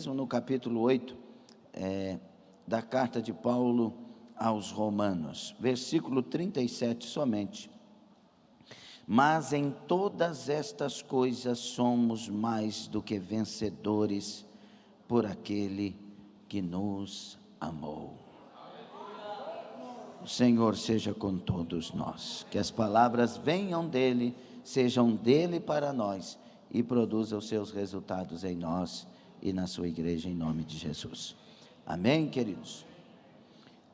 mesmo no capítulo 8 da carta de Paulo aos Romanos, versículo 37 somente. Mas em todas estas coisas somos mais do que vencedores por aquele que nos amou. O Senhor seja com todos nós, que as palavras venham dele, sejam dele para nós e produzam os seus resultados em nós e na sua igreja, em nome de Jesus. Amém, queridos?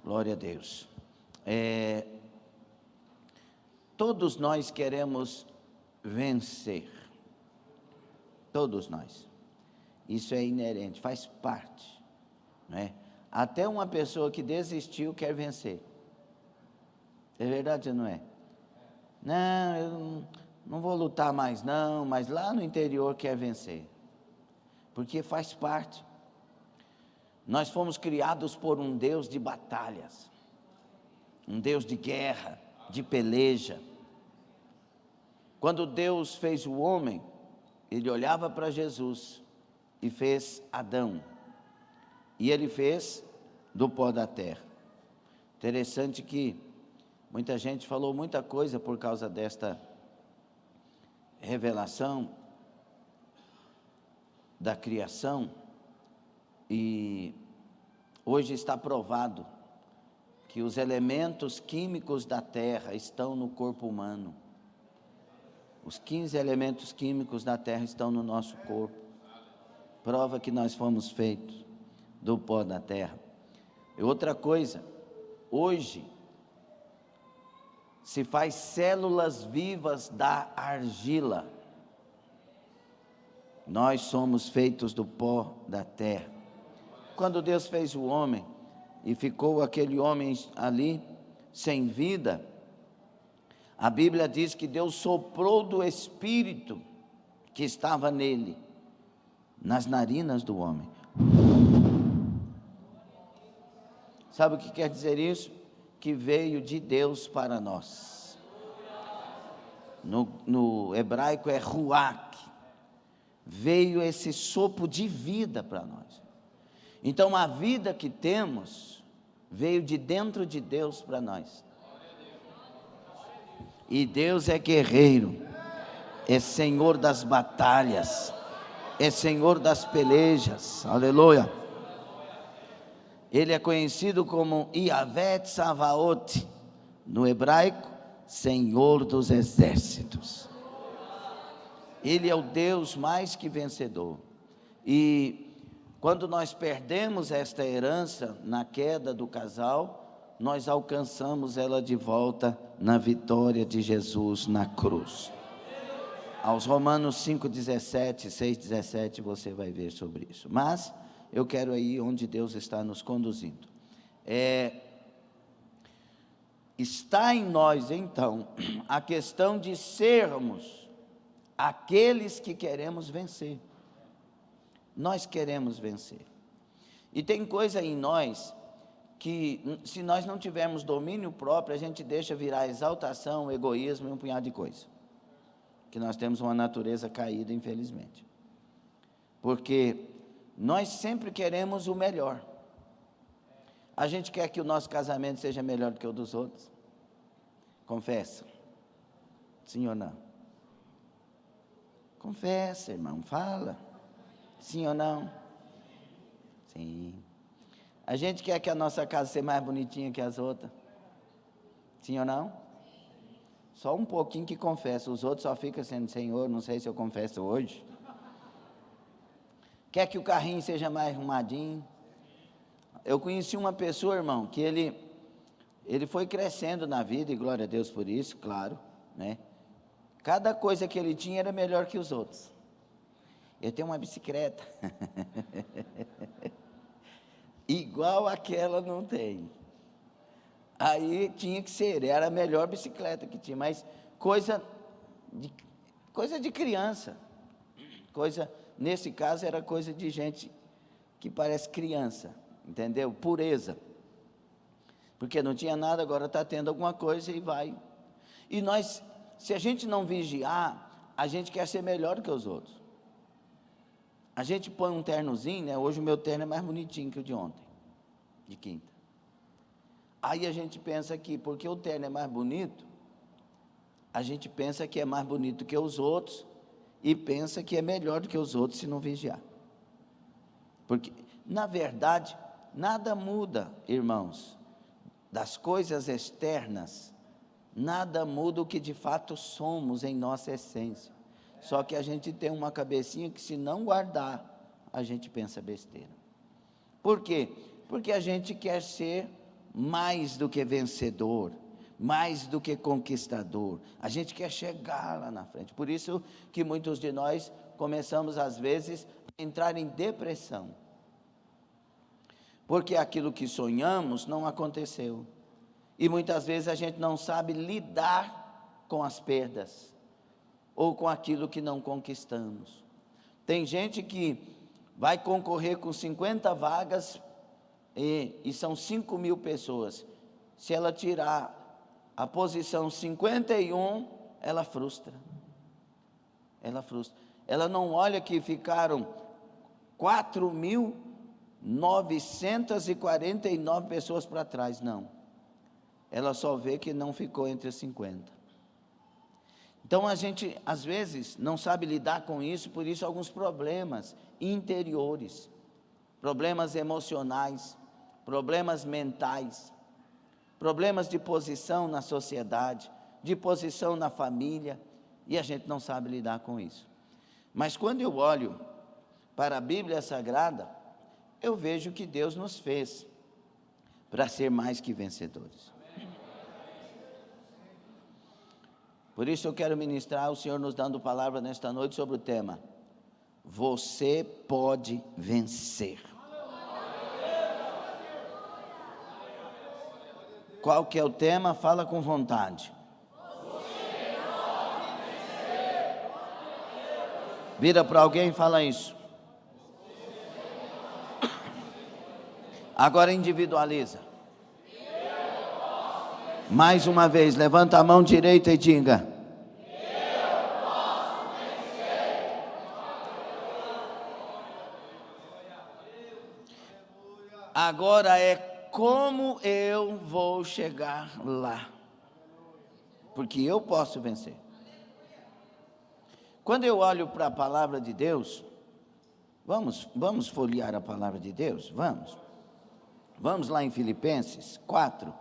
Glória a Deus. Todos nós queremos vencer, todos nós, isso é inerente, faz parte, não é? Até uma pessoa que desistiu quer vencer, é verdade ou não é? Não, eu não vou lutar mais não, mas lá no interior quer vencer, porque faz parte. Nós fomos criados por um Deus de batalhas, um Deus de guerra, de peleja. Quando Deus fez o homem, ele olhava para Jesus e fez Adão, e ele fez do pó da terra. Interessante que muita gente falou muita coisa por causa desta revelação da criação, e hoje está provado que os elementos químicos da terra estão no corpo humano. Os 15 elementos químicos da terra estão no nosso corpo. Prova que nós fomos feitos do pó da terra. E outra coisa, hoje se faz células vivas da argila. Nós somos feitos do pó da terra. Quando Deus fez o homem e ficou aquele homem ali sem vida, a Bíblia diz que Deus soprou do Espírito que estava nele, nas narinas do homem. Sabe o que quer dizer isso? Que veio de Deus para nós. No hebraico é ruach. Veio esse sopro de vida para nós. Então a vida que temos veio de dentro de Deus para nós. E Deus é guerreiro, é Senhor das batalhas, é Senhor das pelejas, aleluia. Ele é conhecido como Yahvé Tsavaot, no hebraico, Senhor dos exércitos. Ele é o Deus mais que vencedor. E quando nós perdemos esta herança na queda do casal, nós alcançamos ela de volta na vitória de Jesus na cruz. Aos Romanos 5:17, 6:17, você vai ver sobre isso. Mas eu quero ir onde Deus está nos conduzindo. Está em nós, então, a questão de sermos aqueles que queremos vencer. Nós queremos vencer. E tem coisa em nós que, se nós não tivermos domínio próprio, a gente deixa virar exaltação, egoísmo e um punhado de coisa. Que nós temos uma natureza caída, infelizmente. Porque nós sempre queremos o melhor. A gente quer que o nosso casamento seja melhor do que o dos outros. Confessa. Sim ou não? Confessa, irmão, fala. Sim ou não? Sim. A gente quer que a nossa casa seja mais bonitinha que as outras. Sim ou não? Só um pouquinho que confessa, os outros só ficam sendo, Senhor, não sei se eu confesso hoje. Quer que o carrinho seja mais arrumadinho. Eu conheci uma pessoa, irmão, que ele foi crescendo na vida, e glória a Deus por isso, claro, né? Cada coisa que ele tinha era melhor que os outros. Eu tenho uma bicicleta. Igual aquela não tem. Aí tinha que ser, era a melhor bicicleta que tinha, mas coisa de criança. Nesse caso era coisa de gente que parece criança, entendeu? Pureza. Porque não tinha nada, agora está tendo alguma coisa e vai. E nós, se a gente não vigiar, a gente quer ser melhor que os outros. A gente põe um ternozinho, né? Hoje o meu terno é mais bonitinho que o de ontem, de quinta. Aí a gente pensa que, porque o terno é mais bonito, a gente pensa que é mais bonito que os outros, e pensa que é melhor do que os outros se não vigiar. Porque, na verdade, nada muda, irmãos, das coisas externas, nada muda o que de fato somos em nossa essência. Só que a gente tem uma cabecinha que, se não guardar, a gente pensa besteira. Por quê? Porque a gente quer ser mais do que vencedor, mais do que conquistador. A gente quer chegar lá na frente. Por isso que muitos de nós começamos, às vezes, a entrar em depressão. Porque aquilo que sonhamos não aconteceu. E muitas vezes a gente não sabe lidar com as perdas, ou com aquilo que não conquistamos. Tem gente que vai concorrer com 50 vagas, e são 5.000 pessoas. Se ela tirar a posição 51, ela frustra. Ela não olha que ficaram 4.949 pessoas para trás, não. Ela só vê que não ficou entre as 50. Então a gente, às vezes, não sabe lidar com isso, por isso alguns problemas interiores, problemas emocionais, problemas mentais, problemas de posição na sociedade, de posição na família, e a gente não sabe lidar com isso. Mas quando eu olho para a Bíblia Sagrada, eu vejo que Deus nos fez para ser mais que vencedores. Por isso eu quero ministrar, o Senhor nos dando palavra nesta noite sobre o tema: você pode vencer. Qual que é o tema? Fala com vontade. Vira para alguém e fala isso. Agora individualiza. Mais uma vez, levanta a mão direita e diga: eu posso vencer. Agora é como eu vou chegar lá, porque eu posso vencer. Quando eu olho para a palavra de Deus, vamos folhear a palavra de Deus? Vamos lá em Filipenses 4,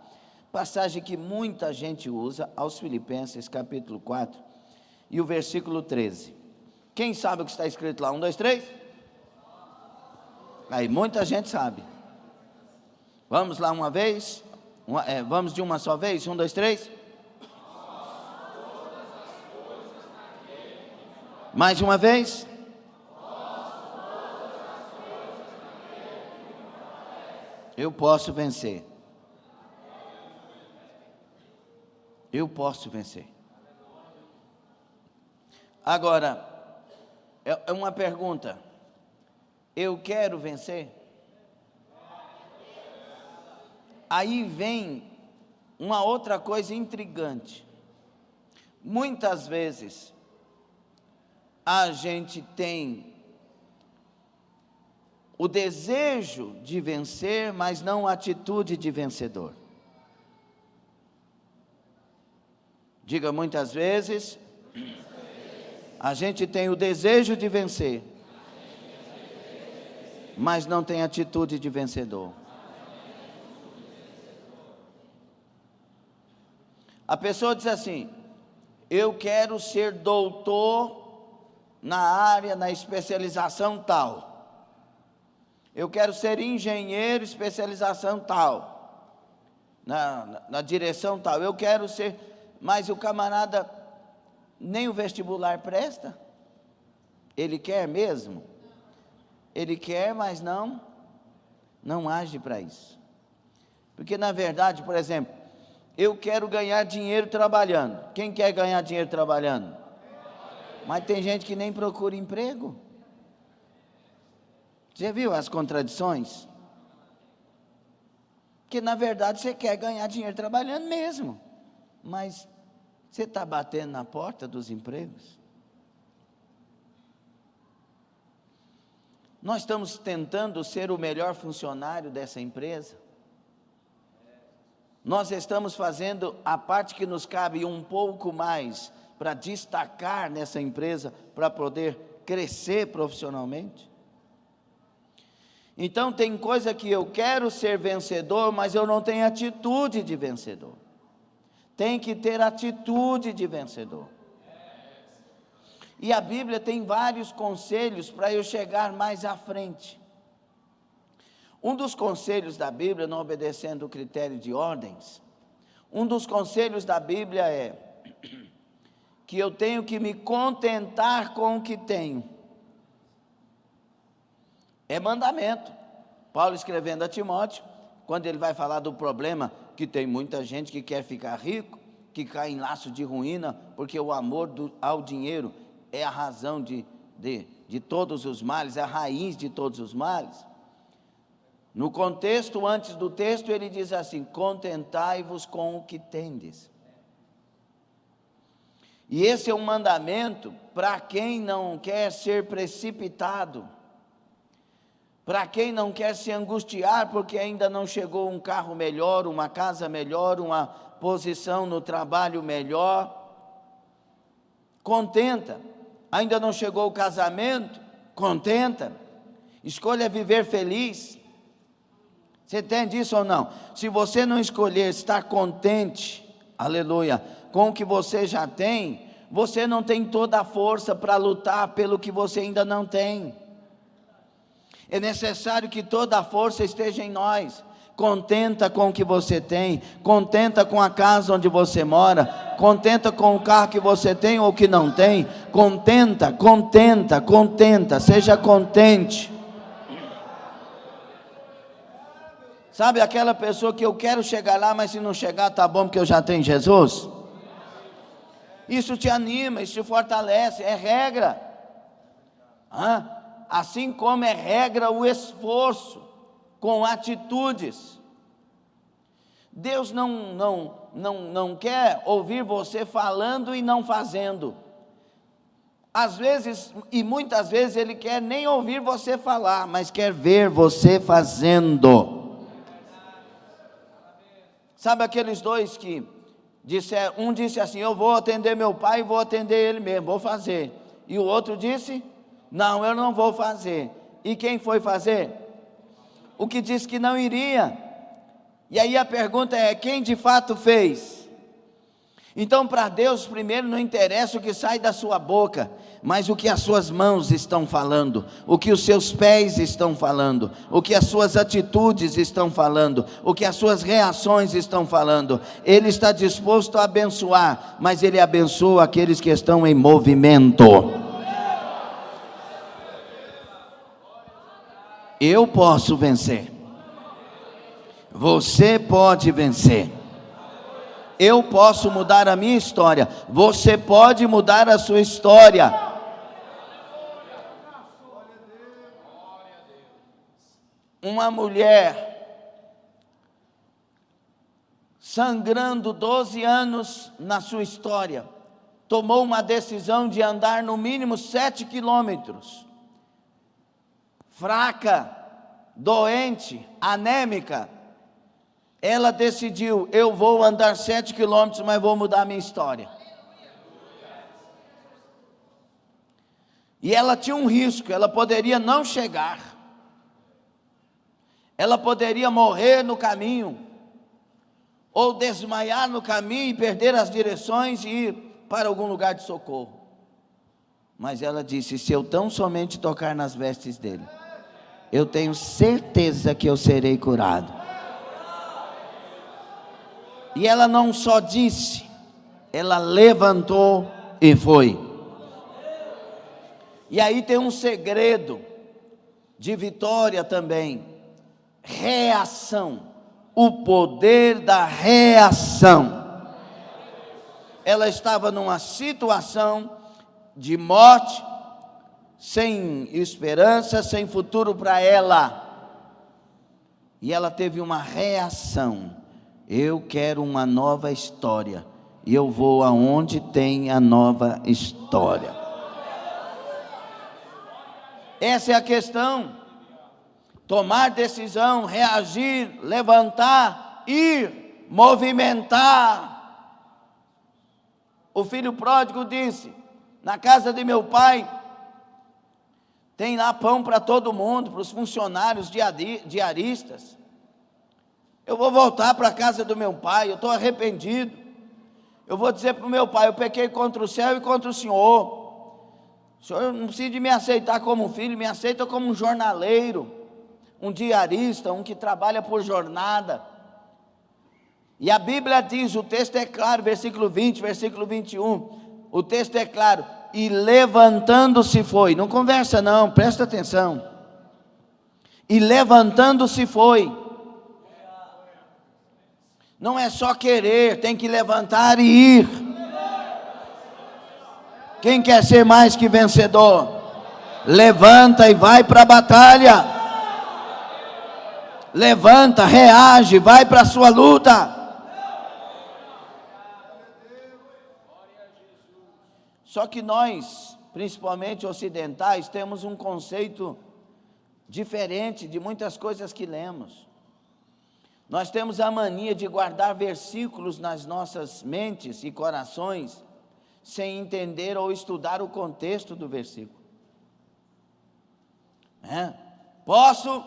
passagem que muita gente usa, aos Filipenses capítulo 4 e o versículo 13. Quem sabe o que está escrito lá? 1, 2, 3? Aí, muita gente sabe. Vamos lá uma vez? Vamos de uma só vez? 1, 2, 3? Mais uma vez? Eu posso vencer. Eu posso vencer. Agora, é uma pergunta: eu quero vencer? Aí vem uma outra coisa intrigante. Muitas vezes, a gente tem o desejo de vencer, mas não a atitude de vencedor. Diga: muitas vezes, a gente tem o desejo de vencer, mas não tem atitude de vencedor. A pessoa diz assim: eu quero ser doutor na área, na especialização tal. Eu quero ser engenheiro, especialização tal. Na direção tal. Eu quero ser... Mas o camarada, nem o vestibular presta. Ele quer mesmo? Ele quer, mas não age para isso. Porque, na verdade, por exemplo, eu quero ganhar dinheiro trabalhando. Quem quer ganhar dinheiro trabalhando? Mas tem gente que nem procura emprego. Você viu as contradições? Que na verdade você quer ganhar dinheiro trabalhando mesmo, mas você está batendo na porta dos empregos? Nós estamos tentando ser o melhor funcionário dessa empresa. Nós estamos fazendo a parte que nos cabe um pouco mais para destacar nessa empresa, para poder crescer profissionalmente. Então tem coisa que eu quero ser vencedor, mas eu não tenho atitude de vencedor. Tem que ter atitude de vencedor. E a Bíblia tem vários conselhos para eu chegar mais à frente. Um dos conselhos da Bíblia, não obedecendo o critério de ordens, um dos conselhos da Bíblia é que eu tenho que me contentar com o que tenho. É mandamento. Paulo escrevendo a Timóteo, quando ele vai falar do problema que tem muita gente que quer ficar rico, que cai em laço de ruína, porque o amor ao dinheiro é a razão de todos os males, é a raiz de todos os males. No contexto, antes do texto, ele diz assim: contentai-vos com o que tendes. E esse é um mandamento para quem não quer ser precipitado, para quem não quer se angustiar porque ainda não chegou um carro melhor, uma casa melhor, uma posição no trabalho melhor. Contenta. Ainda não chegou o casamento? Contenta. Escolha viver feliz. Você entende isso ou não? Se você não escolher estar contente, aleluia, com o que você já tem, você não tem toda a força para lutar pelo que você ainda não tem. É necessário que toda a força esteja em nós. Contenta com o que você tem, contenta com a casa onde você mora, contenta com o carro que você tem ou que não tem, contenta, seja contente. Sabe aquela pessoa que eu quero chegar lá, mas se não chegar tá bom porque eu já tenho Jesus? Isso te anima, isso te fortalece, é regra. Assim como é regra o esforço, com atitudes. Deus não quer ouvir você falando e não fazendo. Às vezes, e muitas vezes, Ele quer nem ouvir você falar, mas quer ver você fazendo. Sabe aqueles dois que disseram, um disse assim: eu vou atender meu pai e vou atender ele mesmo, vou fazer. E o outro disse: não, eu não vou fazer. E quem foi fazer? O que disse que não iria. E aí a pergunta é: quem de fato fez? Então, para Deus, primeiro não interessa o que sai da sua boca, mas o que as suas mãos estão falando, o que os seus pés estão falando, o que as suas atitudes estão falando, o que as suas reações estão falando. Ele está disposto a abençoar, mas Ele abençoa aqueles que estão em movimento. Eu posso vencer. Você pode vencer. Eu posso mudar a minha história. Você pode mudar a sua história. Uma mulher sangrando 12 anos na sua história, tomou uma decisão de andar no mínimo 7 quilômetros. Fraca, doente, anêmica, ela decidiu: eu vou andar 7 quilômetros, mas vou mudar a minha história. E ela tinha um risco, ela poderia não chegar, ela poderia morrer no caminho, ou desmaiar no caminho e perder as direções e ir para algum lugar de socorro. Mas ela disse: se eu tão somente tocar nas vestes dele, eu tenho certeza que eu serei curado. E ela não só disse, ela levantou e foi. E aí tem um segredo de vitória também: reação, o poder da reação. Ela estava numa situação de morte, sem esperança, sem futuro para ela, e ela teve uma reação: eu quero uma nova história, e eu vou aonde tem a nova história. Essa é a questão. Tomar decisão, reagir, levantar, ir, movimentar. O filho pródigo disse: na casa de meu pai tem lá pão para todo mundo, para os funcionários diaristas. Eu vou voltar para a casa do meu pai, eu estou arrependido. Eu vou dizer para o meu pai: eu pequei contra o céu e contra o Senhor. O Senhor não precisa de me aceitar como filho, me aceita como um jornaleiro, um diarista, um que trabalha por jornada. E a Bíblia diz, o texto é claro, versículo 20, versículo 21, o texto é claro: e levantando-se foi. Não conversa não, presta atenção. E levantando-se foi. Não é só querer, tem que levantar e ir. Quem quer ser mais que vencedor? Levanta e vai para a batalha. Levanta, reage, vai para a sua luta. Só que nós, principalmente ocidentais, temos um conceito diferente de muitas coisas que lemos. Nós temos a mania de guardar versículos nas nossas mentes e corações, sem entender ou estudar o contexto do versículo. Posso?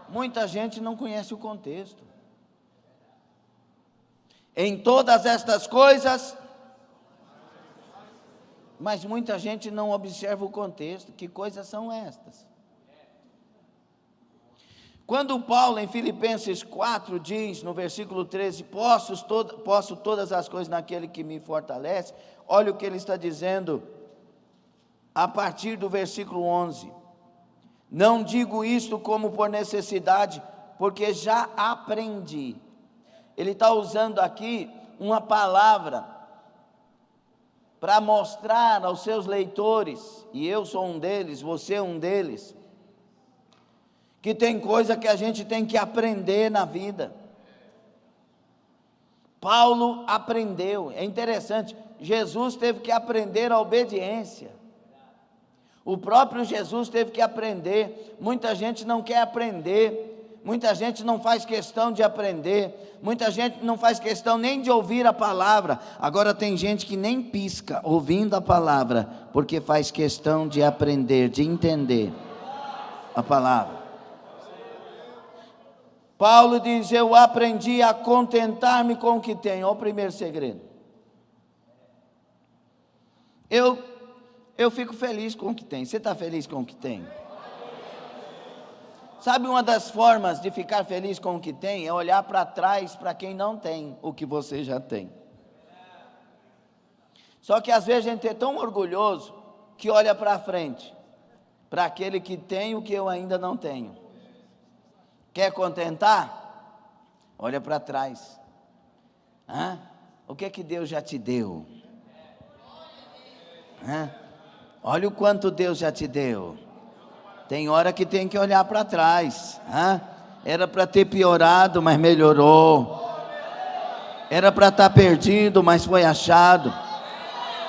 Muita gente não conhece o contexto. Em todas estas coisas, mas muita gente não observa o contexto. Que coisas são estas? Quando Paulo em Filipenses 4 diz no versículo 13, posso todas as coisas naquele que me fortalece, olha o que ele está dizendo a partir do versículo 11: não digo isto como por necessidade, porque já aprendi. Ele está usando aqui uma palavra para mostrar aos seus leitores, e eu sou um deles, você é um deles, que tem coisa que a gente tem que aprender na vida. Paulo aprendeu, é interessante, Jesus teve que aprender a obediência. O próprio Jesus teve que aprender. Muita gente não quer aprender, muita gente não faz questão de aprender, muita gente não faz questão nem de ouvir a palavra. Agora tem gente que nem pisca ouvindo a palavra, porque faz questão de aprender, de entender a palavra. Paulo diz: eu aprendi a contentar-me com o que tenho. Olha o primeiro segredo. Eu fico feliz com o que tem. Você está feliz com o que tem? Sabe, uma das formas de ficar feliz com o que tem é olhar para trás para quem não tem o que você já tem. Só que às vezes a gente é tão orgulhoso que olha para frente, para aquele que tem o que eu ainda não tenho. Quer contentar? Olha para trás. O que é que Deus já te deu? Olha o quanto Deus já te deu. Tem hora que tem que olhar para trás. Era para ter piorado, mas melhorou. Era para estar perdido, mas foi achado.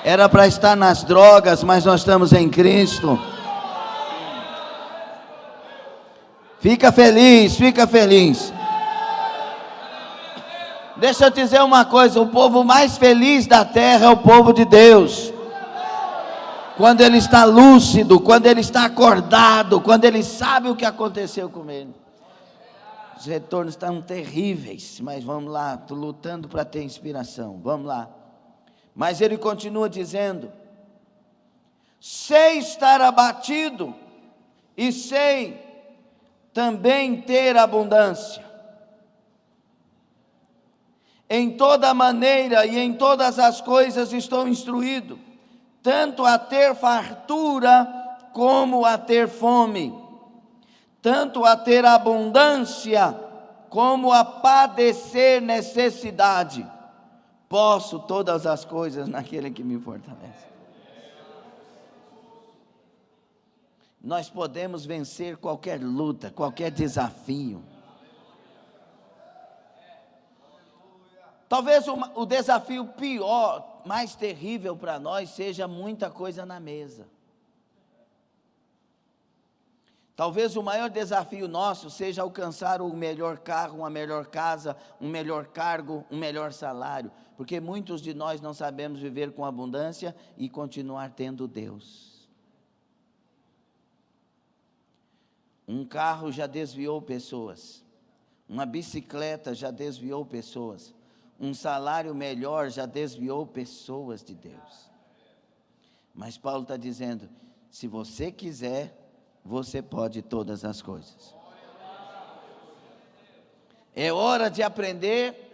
Era para estar nas drogas, mas nós estamos em Cristo. Fica feliz, fica feliz. Deixa eu dizer uma coisa: o povo mais feliz da terra é o povo de Deus. Quando ele está lúcido, quando ele está acordado, quando ele sabe o que aconteceu com ele. Os retornos estão terríveis, mas vamos lá, estou lutando para ter inspiração, vamos lá. Mas ele continua dizendo: sei estar abatido e sei também ter abundância. Em toda maneira e em todas as coisas estou instruído, tanto a ter fartura como a ter fome, tanto a ter abundância como a padecer necessidade. Posso todas as coisas naquele que me fortalece. Nós podemos vencer qualquer luta, qualquer desafio. Talvez o desafio pior, mais terrível para nós seja muita coisa na mesa. Talvez o maior desafio nosso seja alcançar o melhor carro, uma melhor casa, um melhor cargo, um melhor salário, porque muitos de nós não sabemos viver com abundância e continuar tendo Deus. Um carro já desviou pessoas, uma bicicleta já desviou pessoas, um salário melhor já desviou pessoas de Deus. Mas Paulo está dizendo, se você quiser, você pode todas as coisas. É hora de aprender,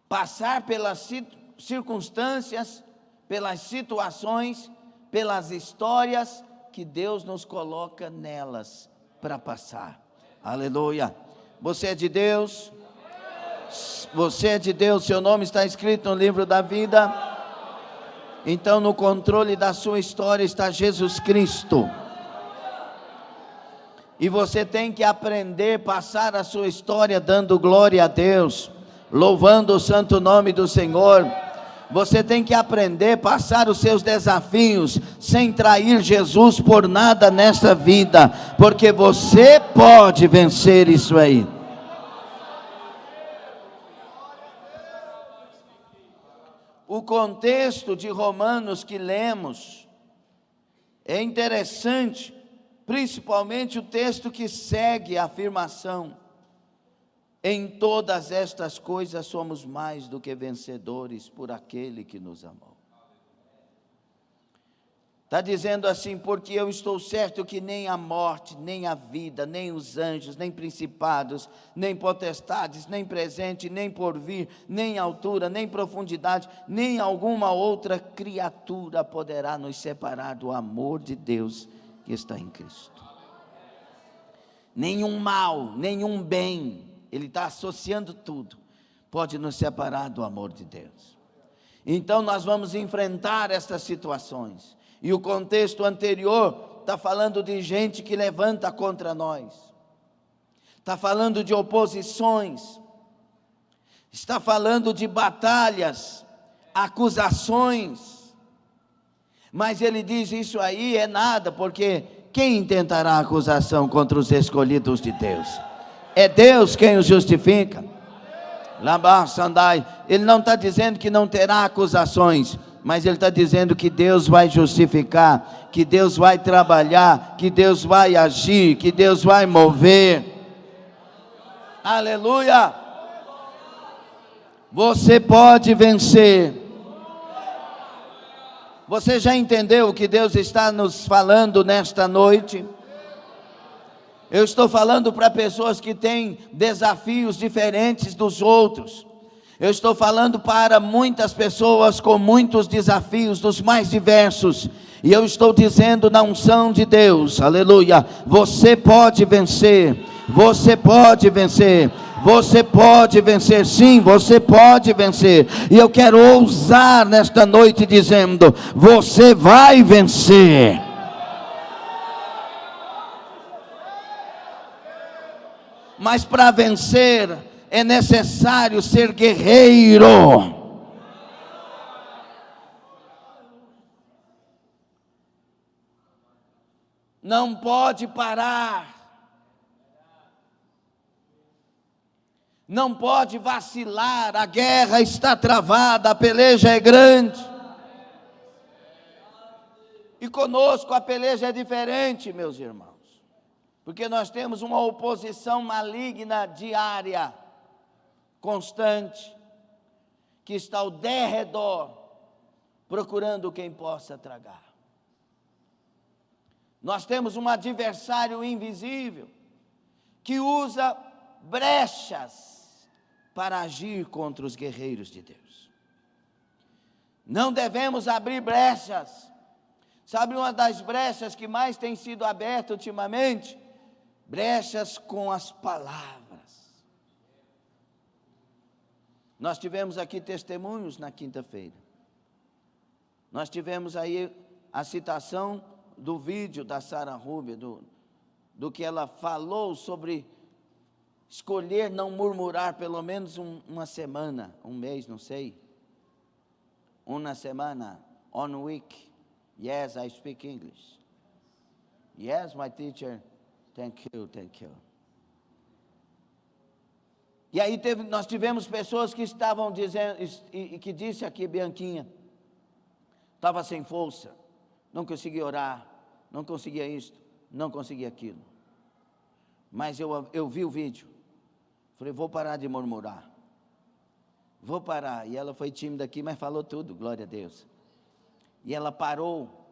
passar pelas circunstâncias, pelas situações, pelas histórias que Deus nos coloca nelas para passar. Aleluia. Você é de Deus? Você é de Deus, seu nome está escrito no livro da vida. Então no controle da sua história está Jesus Cristo. E você tem que aprender, passar a sua história dando glória a Deus, louvando o santo nome do Senhor. Você tem que aprender, passar os seus desafios, sem trair Jesus por nada nesta vida, porque você pode vencer isso aí. O contexto de Romanos que lemos é interessante, principalmente o texto que segue a afirmação: em todas estas coisas somos mais do que vencedores por aquele que nos amou. Está dizendo assim, porque eu estou certo que nem a morte, nem a vida, nem os anjos, nem principados, nem potestades, nem presente, nem porvir, nem altura, nem profundidade, nem alguma outra criatura poderá nos separar do amor de Deus que está em Cristo. Nenhum mal, nenhum bem, ele está associando tudo, pode nos separar do amor de Deus. Então nós vamos enfrentar essas situações. E o contexto anterior está falando de gente que levanta contra nós, está falando de oposições, está falando de batalhas, acusações. Mas ele diz, isso aí é nada, porque quem intentará acusação contra os escolhidos de Deus? É Deus quem os justifica. Ele não está dizendo que não terá acusações, mas ele está dizendo que Deus vai justificar, que Deus vai trabalhar, que Deus vai agir, que Deus vai mover. Aleluia! Você pode vencer. Você já entendeu o que Deus está nos falando nesta noite? Eu estou falando para pessoas que têm desafios diferentes dos outros. Eu estou falando para muitas pessoas com muitos desafios dos mais diversos. E eu estou dizendo na unção de Deus, aleluia, você pode vencer, você pode vencer, você pode vencer, sim, você pode vencer. E eu quero ousar nesta noite dizendo, você vai vencer. Mas para vencer é necessário ser guerreiro. Não pode parar. Não pode vacilar. A guerra está travada, a peleja é grande. E conosco a peleja é diferente, meus irmãos. Porque nós temos uma oposição maligna diária, constante, que está ao derredor, procurando quem possa tragar. Nós temos um adversário invisível, que usa brechas para agir contra os guerreiros de Deus. Não devemos abrir brechas. Sabe uma das brechas que mais tem sido aberta ultimamente? Brechas com as palavras. Nós tivemos aqui testemunhos na quinta-feira. Nós tivemos aí a citação do vídeo da Sara Rubia, do que ela falou sobre escolher não murmurar pelo menos uma semana, um mês, não sei. Una semana, 1 week. Yes, I speak English. Yes, my teacher. Thank you, thank you. E aí nós tivemos pessoas que estavam dizendo, e que disse aqui, Bianquinha, estava sem força, não conseguia orar, não conseguia isto, não conseguia aquilo. Mas eu vi o vídeo, falei, vou parar de murmurar, vou parar. E ela foi tímida aqui, mas falou tudo, glória a Deus. E ela parou,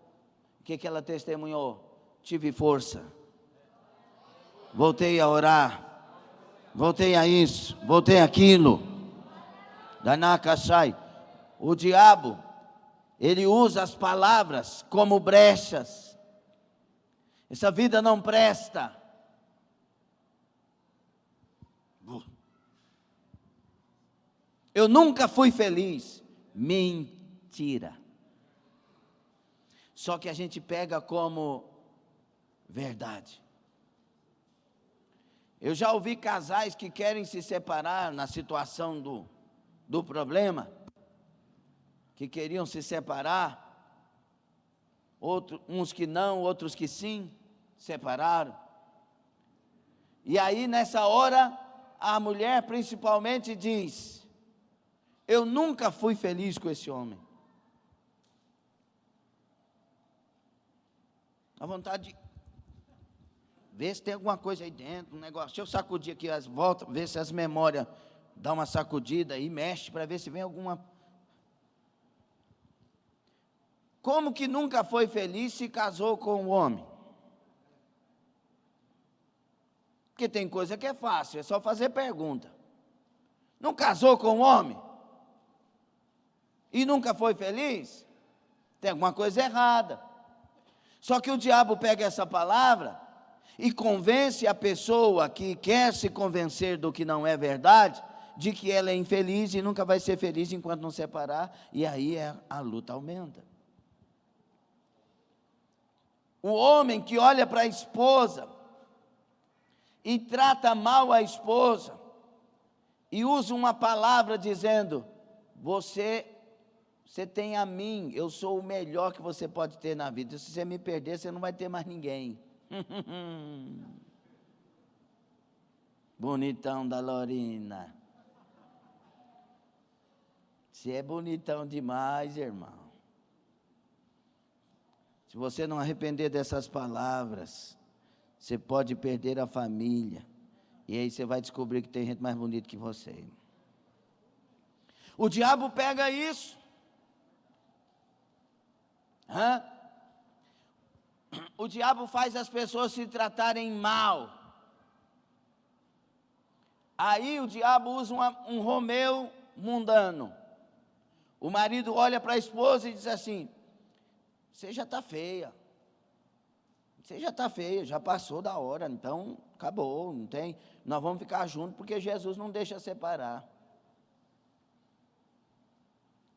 o que ela testemunhou? Tive força, voltei a orar, voltei a isso, voltei aquilo. Danakashai. O diabo, ele usa as palavras como brechas. Essa vida não presta. Eu nunca fui feliz. Mentira. Só que a gente pega como verdade. Eu já ouvi casais que querem se separar na situação do problema, que queriam se separar, uns que não, outros que sim, separaram. E aí nessa hora, a mulher principalmente diz, eu nunca fui feliz com esse homem. A vontade de ver se tem alguma coisa aí dentro, um negócio. Deixa eu sacudir aqui as voltas, ver se as memórias dão uma sacudida e mexe para ver se vem alguma. Como que nunca foi feliz se casou com um homem? Porque tem coisa que é fácil, é só fazer pergunta. Não casou com um homem? E nunca foi feliz? Tem alguma coisa errada. Só que o diabo pega essa palavra e convence a pessoa que quer se convencer do que não é verdade, de que ela é infeliz e nunca vai ser feliz enquanto não separar, e aí a luta aumenta. O homem que olha para a esposa e trata mal a esposa, e usa uma palavra dizendo, você tem a mim, eu sou o melhor que você pode ter na vida, se você me perder, você não vai ter mais ninguém. Bonitão da Lorina. Você é bonitão demais, irmão. Se você não arrepender dessas palavras, você pode perder a família. E aí você vai descobrir que tem gente mais bonita que você. O diabo pega isso. O diabo faz as pessoas se tratarem mal. Aí o diabo usa um Romeu mundano. O marido olha para a esposa e diz assim, você já está feia. Você já está feia, já passou da hora, então acabou, não tem, nós vamos ficar juntos porque Jesus não deixa separar.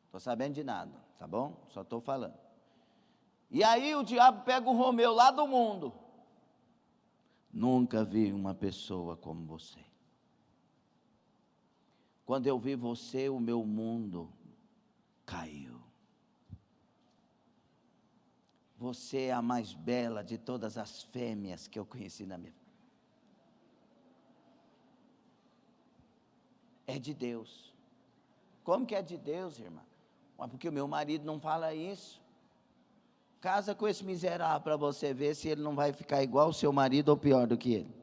Estou sabendo de nada, tá bom? Só estou falando. E aí o diabo pega o Romeu lá do mundo. Nunca vi uma pessoa como você. Quando eu vi você, o meu mundo caiu. Você é a mais bela de todas as fêmeas que eu conheci na minha vida. É de Deus. Como que é de Deus, irmã? Porque o meu marido não fala isso. Casa com esse miserável para você ver se ele não vai ficar igual o seu marido ou pior do que ele.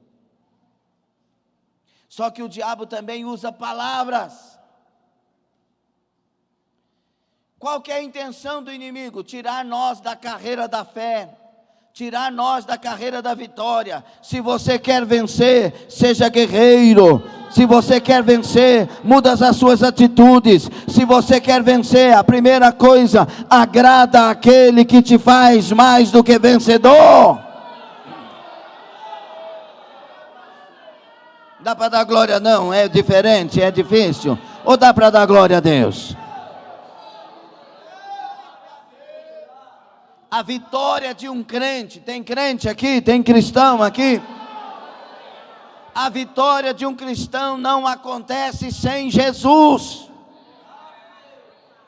Só que o diabo também usa palavras. Qual que é a intenção do inimigo? Tirar nós da carreira da fé, tirar nós da carreira da vitória. Se você quer vencer, seja guerreiro. Se você quer vencer, muda as suas atitudes. Se você quer vencer, a primeira coisa, agrada aquele que te faz mais do que vencedor. Dá para dar glória? Não, é diferente, é difícil. Ou dá para dar glória a Deus? A vitória de um crente, tem crente aqui, tem cristão aqui? A vitória de um cristão não acontece sem Jesus.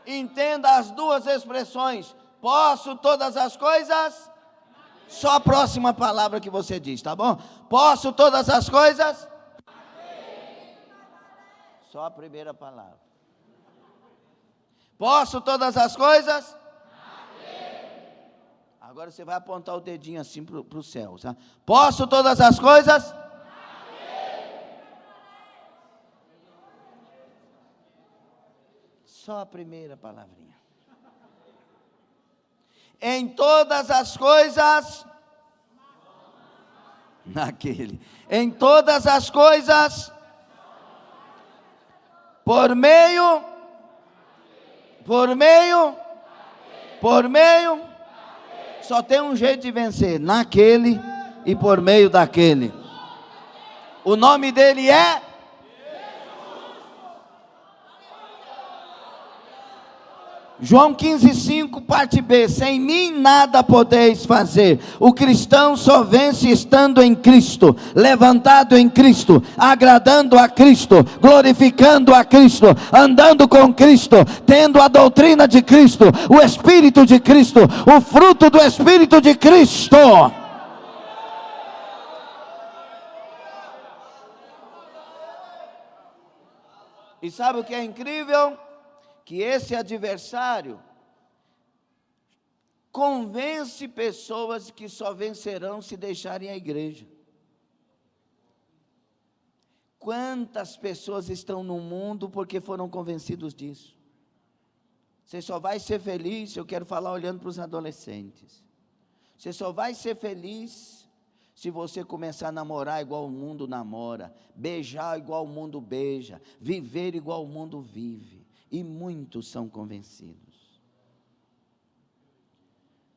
Entenda as duas expressões. Posso todas as coisas? Só a próxima palavra que você diz, tá bom? Posso todas as coisas? Só a primeira palavra. Posso todas as coisas? Agora você vai apontar o dedinho assim para o céu, tá? Posso todas as coisas? Só a primeira palavrinha. Em todas as coisas, naquele, em todas as coisas, por meio, só tem um jeito de vencer, naquele e por meio daquele. O nome dele é João 15,5, parte B. Sem mim nada podeis fazer. O cristão só vence estando em Cristo, levantado em Cristo, agradando a Cristo, glorificando a Cristo, andando com Cristo, tendo a doutrina de Cristo, o Espírito de Cristo, o fruto do Espírito de Cristo. E sabe o que é incrível? Que esse adversário convence pessoas que só vencerão se deixarem a igreja. Quantas pessoas estão no mundo porque foram convencidos disso? Você só vai ser feliz, eu quero falar olhando para os adolescentes. Você só vai ser feliz se você começar a namorar igual o mundo namora, beijar igual o mundo beija, viver igual o mundo vive. E muitos são convencidos.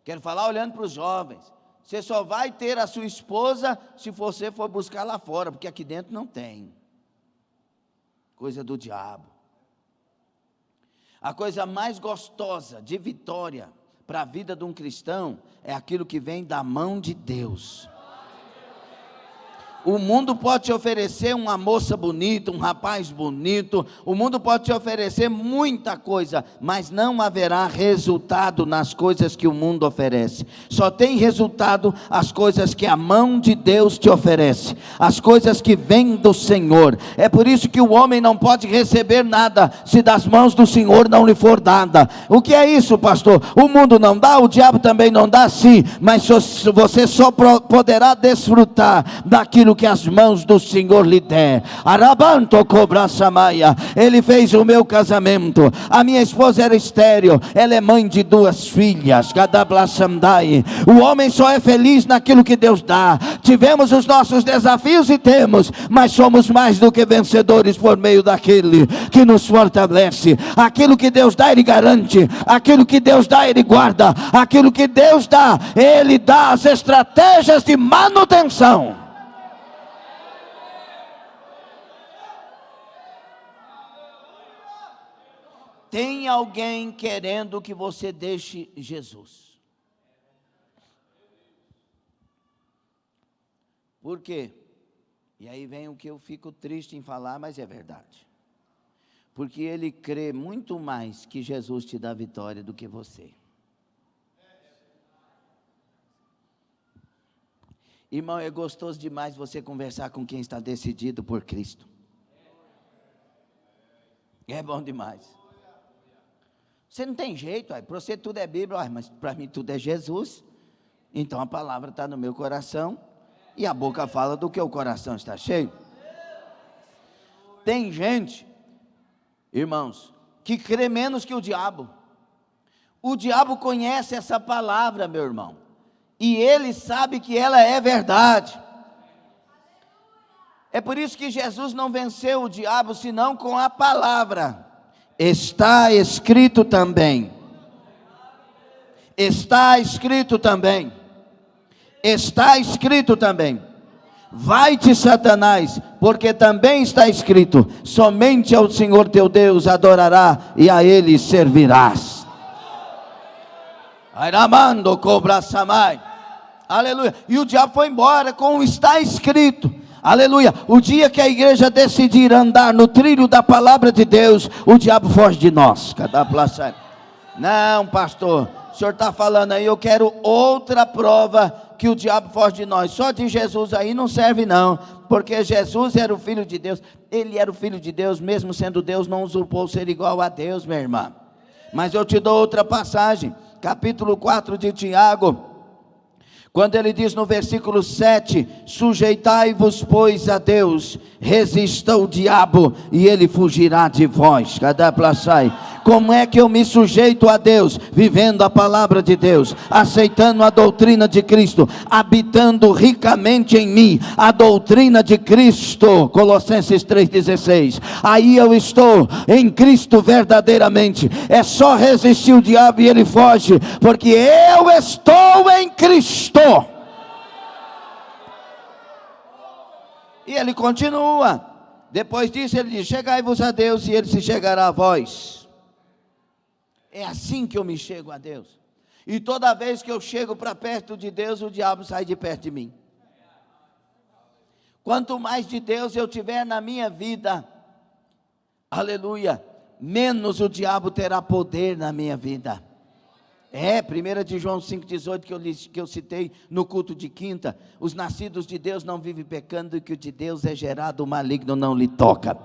Quero falar olhando para os jovens. Você só vai ter a sua esposa se você for buscar lá fora, porque aqui dentro não tem. Coisa do diabo. A coisa mais gostosa de vitória para a vida de um cristão é aquilo que vem da mão de Deus. O mundo pode te oferecer uma moça bonita, um rapaz bonito, o mundo pode te oferecer muita coisa, mas não haverá resultado nas coisas que o mundo oferece. Só tem resultado as coisas que a mão de Deus te oferece, as coisas que vêm do Senhor. É por isso que o homem não pode receber nada se das mãos do Senhor não lhe for dada. O que é isso, pastor? O mundo não dá, o diabo também não dá, sim, mas você só poderá desfrutar daquilo que as mãos do Senhor lhe der. Arabanto cobra Samaia. Ele fez o meu casamento. A minha esposa era estéril. Ela é mãe de 2 filhas. O homem só é feliz naquilo que Deus dá. Tivemos os nossos desafios e temos, mas somos mais do que vencedores por meio daquele que nos fortalece. Aquilo que Deus dá, Ele garante. Aquilo que Deus dá, Ele guarda. Aquilo que Deus dá, Ele dá as estratégias de manutenção. Tem alguém querendo que você deixe Jesus. Por quê? E aí vem o que eu fico triste em falar, mas é verdade. Porque ele crê muito mais que Jesus te dá vitória do que você. Irmão, é gostoso demais você conversar com quem está decidido por Cristo. É bom demais. Você não tem jeito, para você tudo é Bíblia, mas para mim tudo é Jesus. Então a palavra está no meu coração e a boca fala do que o coração está cheio. Tem gente, irmãos, que crê menos que o diabo. O diabo conhece essa palavra, meu irmão, e ele sabe que ela é verdade. É por isso que Jesus não venceu o diabo senão com a palavra. Está escrito também. Está escrito também. Está escrito também. Vai-te, Satanás, porque também está escrito: somente ao Senhor teu Deus adorará e a Ele servirás. Airamando cobra samai. Aleluia. E o diabo foi embora com o está escrito. aleluia, o dia que a igreja decidir andar no trilho da palavra de Deus, o diabo foge de nós. Não, pastor, o senhor está falando aí, eu quero outra prova que o diabo foge de nós. Só de Jesus aí não serve não, porque Jesus era o Filho de Deus. Ele era o Filho de Deus, mesmo sendo Deus, não usurpou ser igual a Deus, minha irmã. Mas eu te dou outra passagem, capítulo 4 de Tiago, quando ele diz no versículo 7, sujeitai-vos pois a Deus, resista o diabo e ele fugirá de vós. Como é que eu me sujeito a Deus? Vivendo a palavra de Deus, aceitando a doutrina de Cristo, habitando ricamente em mim a doutrina de Cristo. Colossenses 3,16. Aí eu estou em Cristo verdadeiramente. É só resistir o diabo e ele foge, porque eu estou em Cristo. E ele continua. Depois disso ele diz, chegai-vos a Deus e ele se chegará a vós. É assim que eu me chego a Deus. E toda vez que eu chego para perto de Deus, o diabo sai de perto de mim. Quanto mais de Deus eu tiver na minha vida, aleluia, menos o diabo terá poder na minha vida. 1 de João 5,18 que eu citei no culto de quinta, os nascidos de Deus não vivem pecando, e que o de Deus é gerado, o maligno não lhe toca.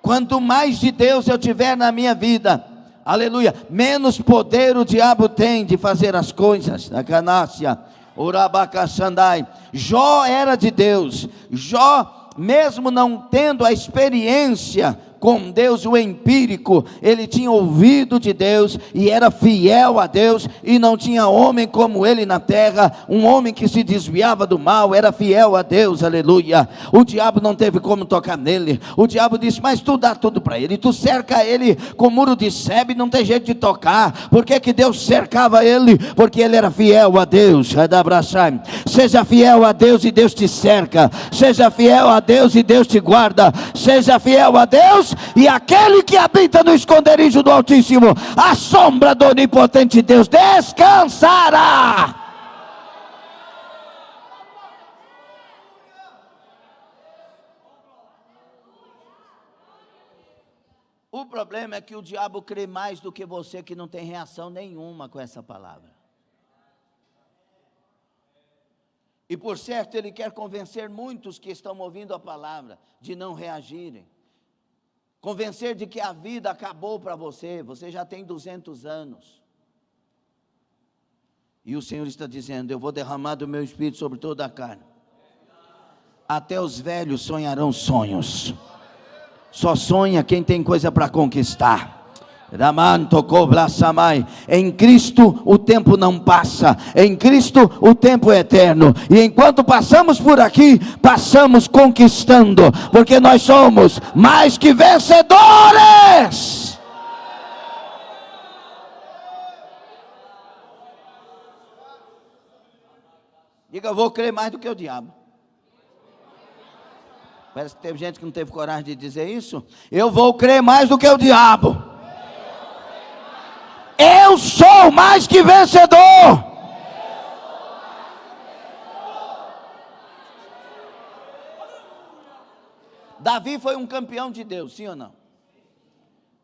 Quanto mais de Deus eu tiver na minha vida, aleluia, menos poder o diabo tem de fazer as coisas. Na canácia, Urabacaxandai. Jó era de Deus. Jó, mesmo não tendo a experiência com Deus, o empírico, ele tinha ouvido de Deus e era fiel a Deus, e não tinha homem como ele na terra, um homem que se desviava do mal, era fiel a Deus, aleluia. O diabo não teve como tocar nele. O diabo disse, mas tu dá tudo para ele, tu cerca ele com muro de sebe, não tem jeito de tocar. Por que que Deus cercava ele? Porque ele era fiel a Deus. Seja fiel a Deus e Deus te cerca. Seja fiel a Deus e Deus te guarda. Seja fiel a Deus, e aquele que habita no esconderijo do Altíssimo, a sombra do onipotente Deus descansará. O problema é que o diabo crê mais do que você, que não tem reação nenhuma com essa palavra. E por certo ele quer convencer muitos que estão ouvindo a palavra de não reagirem. Convencer de que a vida acabou para você, você já tem 200 anos. E o Senhor está dizendo, eu vou derramar do meu Espírito sobre toda a carne. Até os velhos sonharão sonhos. Só sonha quem tem coisa para conquistar. Em Cristo o tempo não passa, em Cristo o tempo é eterno, e enquanto passamos por aqui, passamos conquistando, porque nós somos mais que vencedores. Diga, eu vou crer mais do que o diabo. Parece que teve gente que não teve coragem de dizer isso. Eu vou crer mais do que o diabo. Eu sou mais que vencedor. Davi foi um campeão de Deus, sim ou não?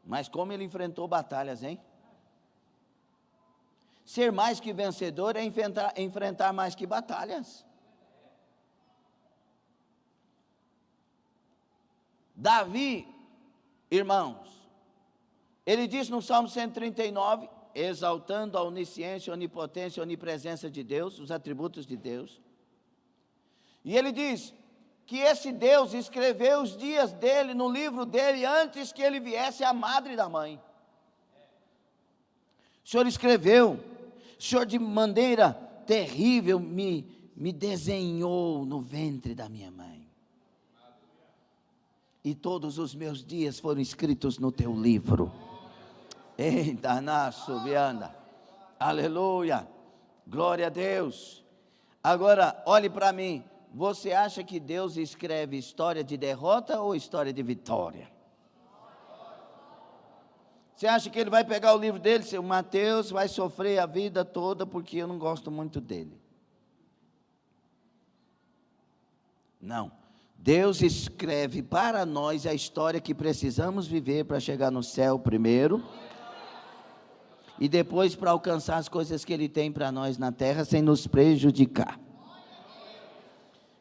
Mas como ele enfrentou batalhas, hein? Ser mais que vencedor é enfrentar mais que batalhas. Davi, irmãos, ele diz no Salmo 139, exaltando a onisciência, onipotência, onipresença de Deus, os atributos de Deus. E ele diz que esse Deus escreveu os dias dele no livro dele antes que ele viesse a madre da mãe. O Senhor escreveu, o Senhor de maneira terrível me desenhou no ventre da minha mãe. E todos os meus dias foram escritos no teu livro. Eita, naço, vianda. Aleluia. Glória a Deus. Agora, olhe para mim. Você acha que Deus escreve história de derrota ou história de vitória? Você acha que ele vai pegar o livro dele, seu Mateus vai sofrer a vida toda porque eu não gosto muito dele? Não. Deus escreve para nós a história que precisamos viver para chegar no céu primeiro, e depois para alcançar as coisas que Ele tem para nós na terra sem nos prejudicar.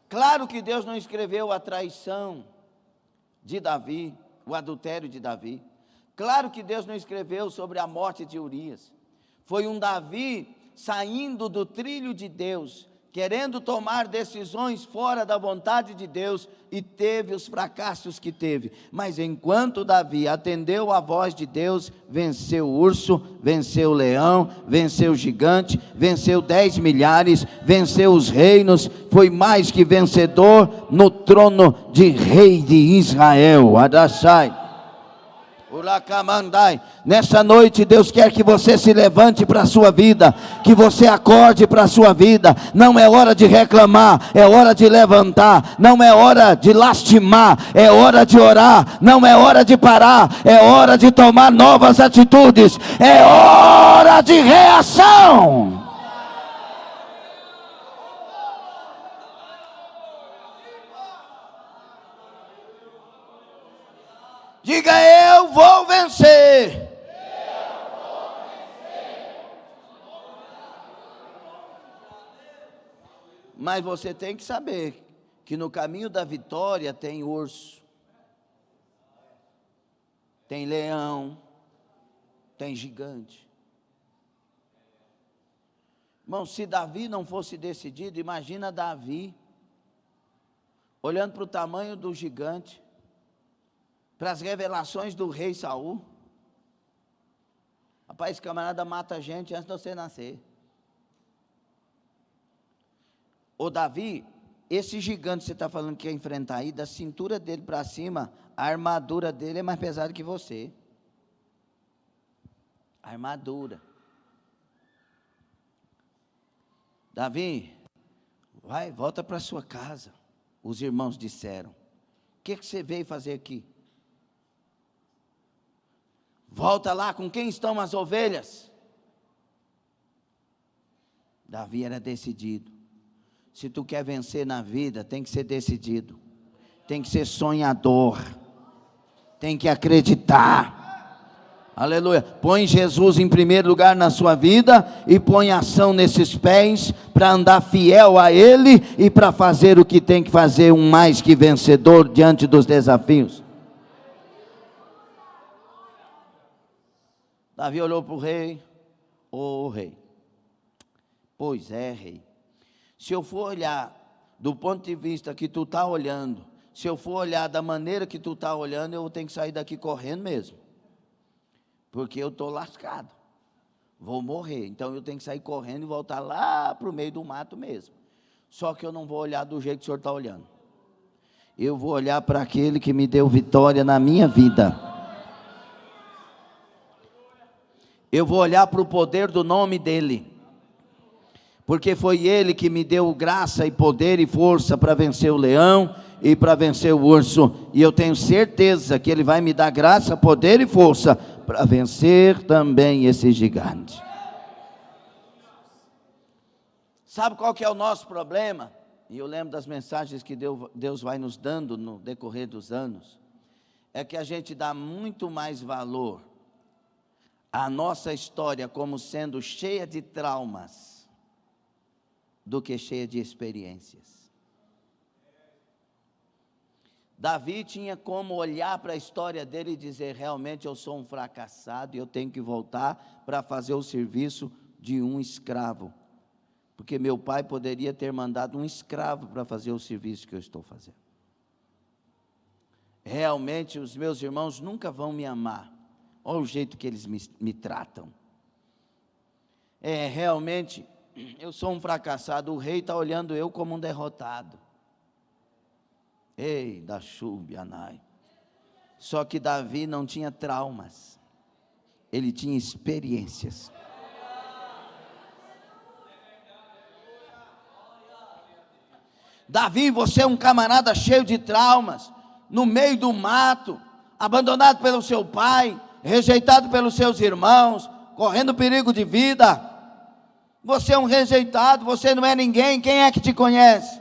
Claro que Deus não escreveu a traição de Davi, o adultério de Davi. Claro que Deus não escreveu sobre a morte de Urias. Foi um Davi saindo do trilho de Deus, querendo tomar decisões fora da vontade de Deus, e teve os fracassos que teve. Mas enquanto Davi atendeu a voz de Deus, venceu o urso, venceu o leão, venceu o gigante, venceu 10 milhares, venceu os reinos, foi mais que vencedor no trono de rei de Israel. Adashai. Nessa noite Deus quer que você se levante para a sua vida, que você acorde para a sua vida. Não é hora de reclamar, é hora de levantar. Não é hora de lastimar, é hora de orar. Não é hora de parar, é hora de tomar novas atitudes. É hora de reação. Diga: eu vou vencer. Mas você tem que saber que no caminho da vitória tem urso, tem leão, tem gigante. Irmão, se Davi não fosse decidido, imagina Davi olhando para o tamanho do gigante, para as revelações do rei Saul. Rapaz, esse camarada mata a gente antes de você nascer. Ô Davi, esse gigante que você está falando que quer enfrentar aí, da cintura dele para cima, a armadura dele é mais pesada que você. A armadura. Davi, vai, volta para sua casa. Os irmãos disseram: o que você veio fazer aqui? Volta lá, com quem estão as ovelhas? Davi era decidido. Se tu quer vencer na vida, tem que ser decidido, tem que ser sonhador, tem que acreditar. Aleluia. Põe Jesus em primeiro lugar na sua vida e põe ação nesses pés para andar fiel a Ele e para fazer o que tem que fazer, um mais que vencedor diante dos desafios. Davi olhou para o rei: ô rei, pois é, rei, se eu for olhar do ponto de vista que tu está olhando, se eu for olhar da maneira que tu está olhando, eu tenho que sair daqui correndo mesmo, porque eu estou lascado, vou morrer, então eu tenho que sair correndo e voltar lá para o meio do mato mesmo. Só que eu não vou olhar do jeito que o senhor está olhando, eu vou olhar para aquele que me deu vitória na minha vida. Eu vou olhar para o poder do nome dEle, porque foi Ele que me deu graça e poder e força para vencer o leão e para vencer o urso, e eu tenho certeza que Ele vai me dar graça, poder e força para vencer também esse gigante. Sabe qual que é o nosso problema? E eu lembro das mensagens que Deus vai nos dando no decorrer dos anos, é que a gente dá muito mais valor a nossa história como sendo cheia de traumas do que cheia de experiências. Davi tinha como olhar para a história dele e dizer: realmente eu sou um fracassado e eu tenho que voltar para fazer o serviço de um escravo, porque meu pai poderia ter mandado um escravo para fazer o serviço que eu estou fazendo. Realmente os meus irmãos nunca vão me amar. Olha o jeito que eles me tratam. Realmente, eu sou um fracassado, o rei está olhando eu como um derrotado. Ei, da Shubianai. Só que Davi não tinha traumas, ele tinha experiências. Davi, você é um camarada cheio de traumas, no meio do mato, abandonado pelo seu pai, rejeitado pelos seus irmãos, correndo perigo de vida. Você é um rejeitado, você não é ninguém. Quem é que te conhece?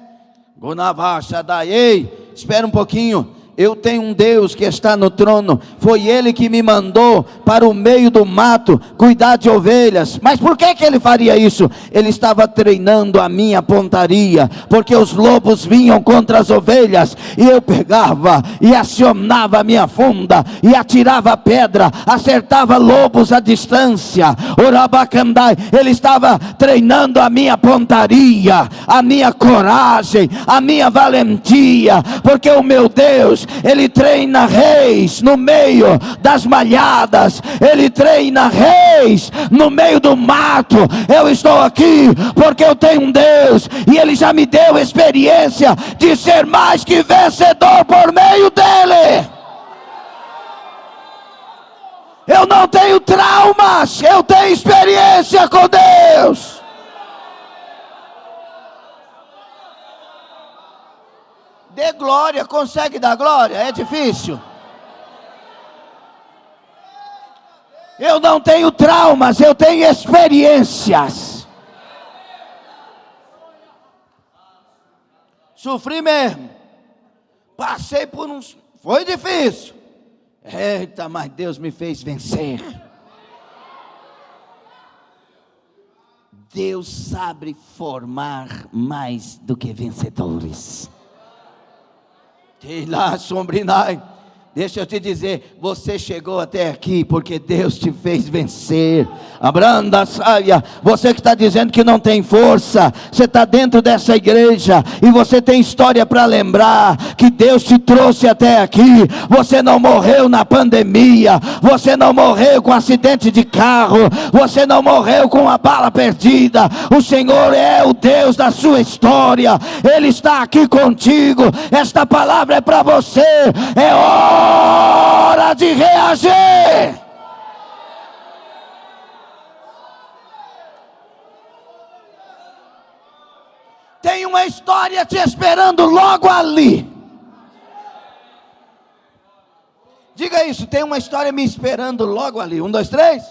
Gonavasha Daei. espera um pouquinho. Eu tenho um Deus que está no trono. Foi Ele que me mandou para o meio do mato cuidar de ovelhas. Mas por que Ele faria isso? Ele estava treinando a minha pontaria, porque os lobos vinham contra as ovelhas, e eu pegava e acionava a minha funda e atirava a pedra, acertava lobos à distância. Orabacandai. Ele estava treinando a minha pontaria, a minha coragem, a minha valentia, porque o meu Deus, Ele treina reis no meio das malhadas, Ele treina reis no meio do mato. Eu estou aqui porque eu tenho um Deus, e Ele já me deu experiência de ser mais que vencedor por meio dEle. Eu não tenho traumas, eu tenho experiência com Deus. Dê glória, consegue dar glória? É difícil. Eu não tenho traumas, eu tenho experiências. Sofri mesmo. Passei por uns... Foi difícil. Eita, mas Deus me fez vencer. Deus sabe formar mais do que vencedores. Deixa eu te dizer, você chegou até aqui porque Deus te fez vencer. Abranda saia. Você que está dizendo que não tem força, você está dentro dessa igreja e você tem história para lembrar que Deus te trouxe até aqui. Você não morreu na pandemia, você não morreu com acidente de carro, você não morreu com uma bala perdida. O Senhor é o Deus da sua história. Ele está aqui contigo. Esta palavra é para você. É hora de reagir. Tem uma história te esperando logo ali. Diga isso, tem uma história me esperando logo ali. 1, 2, 3.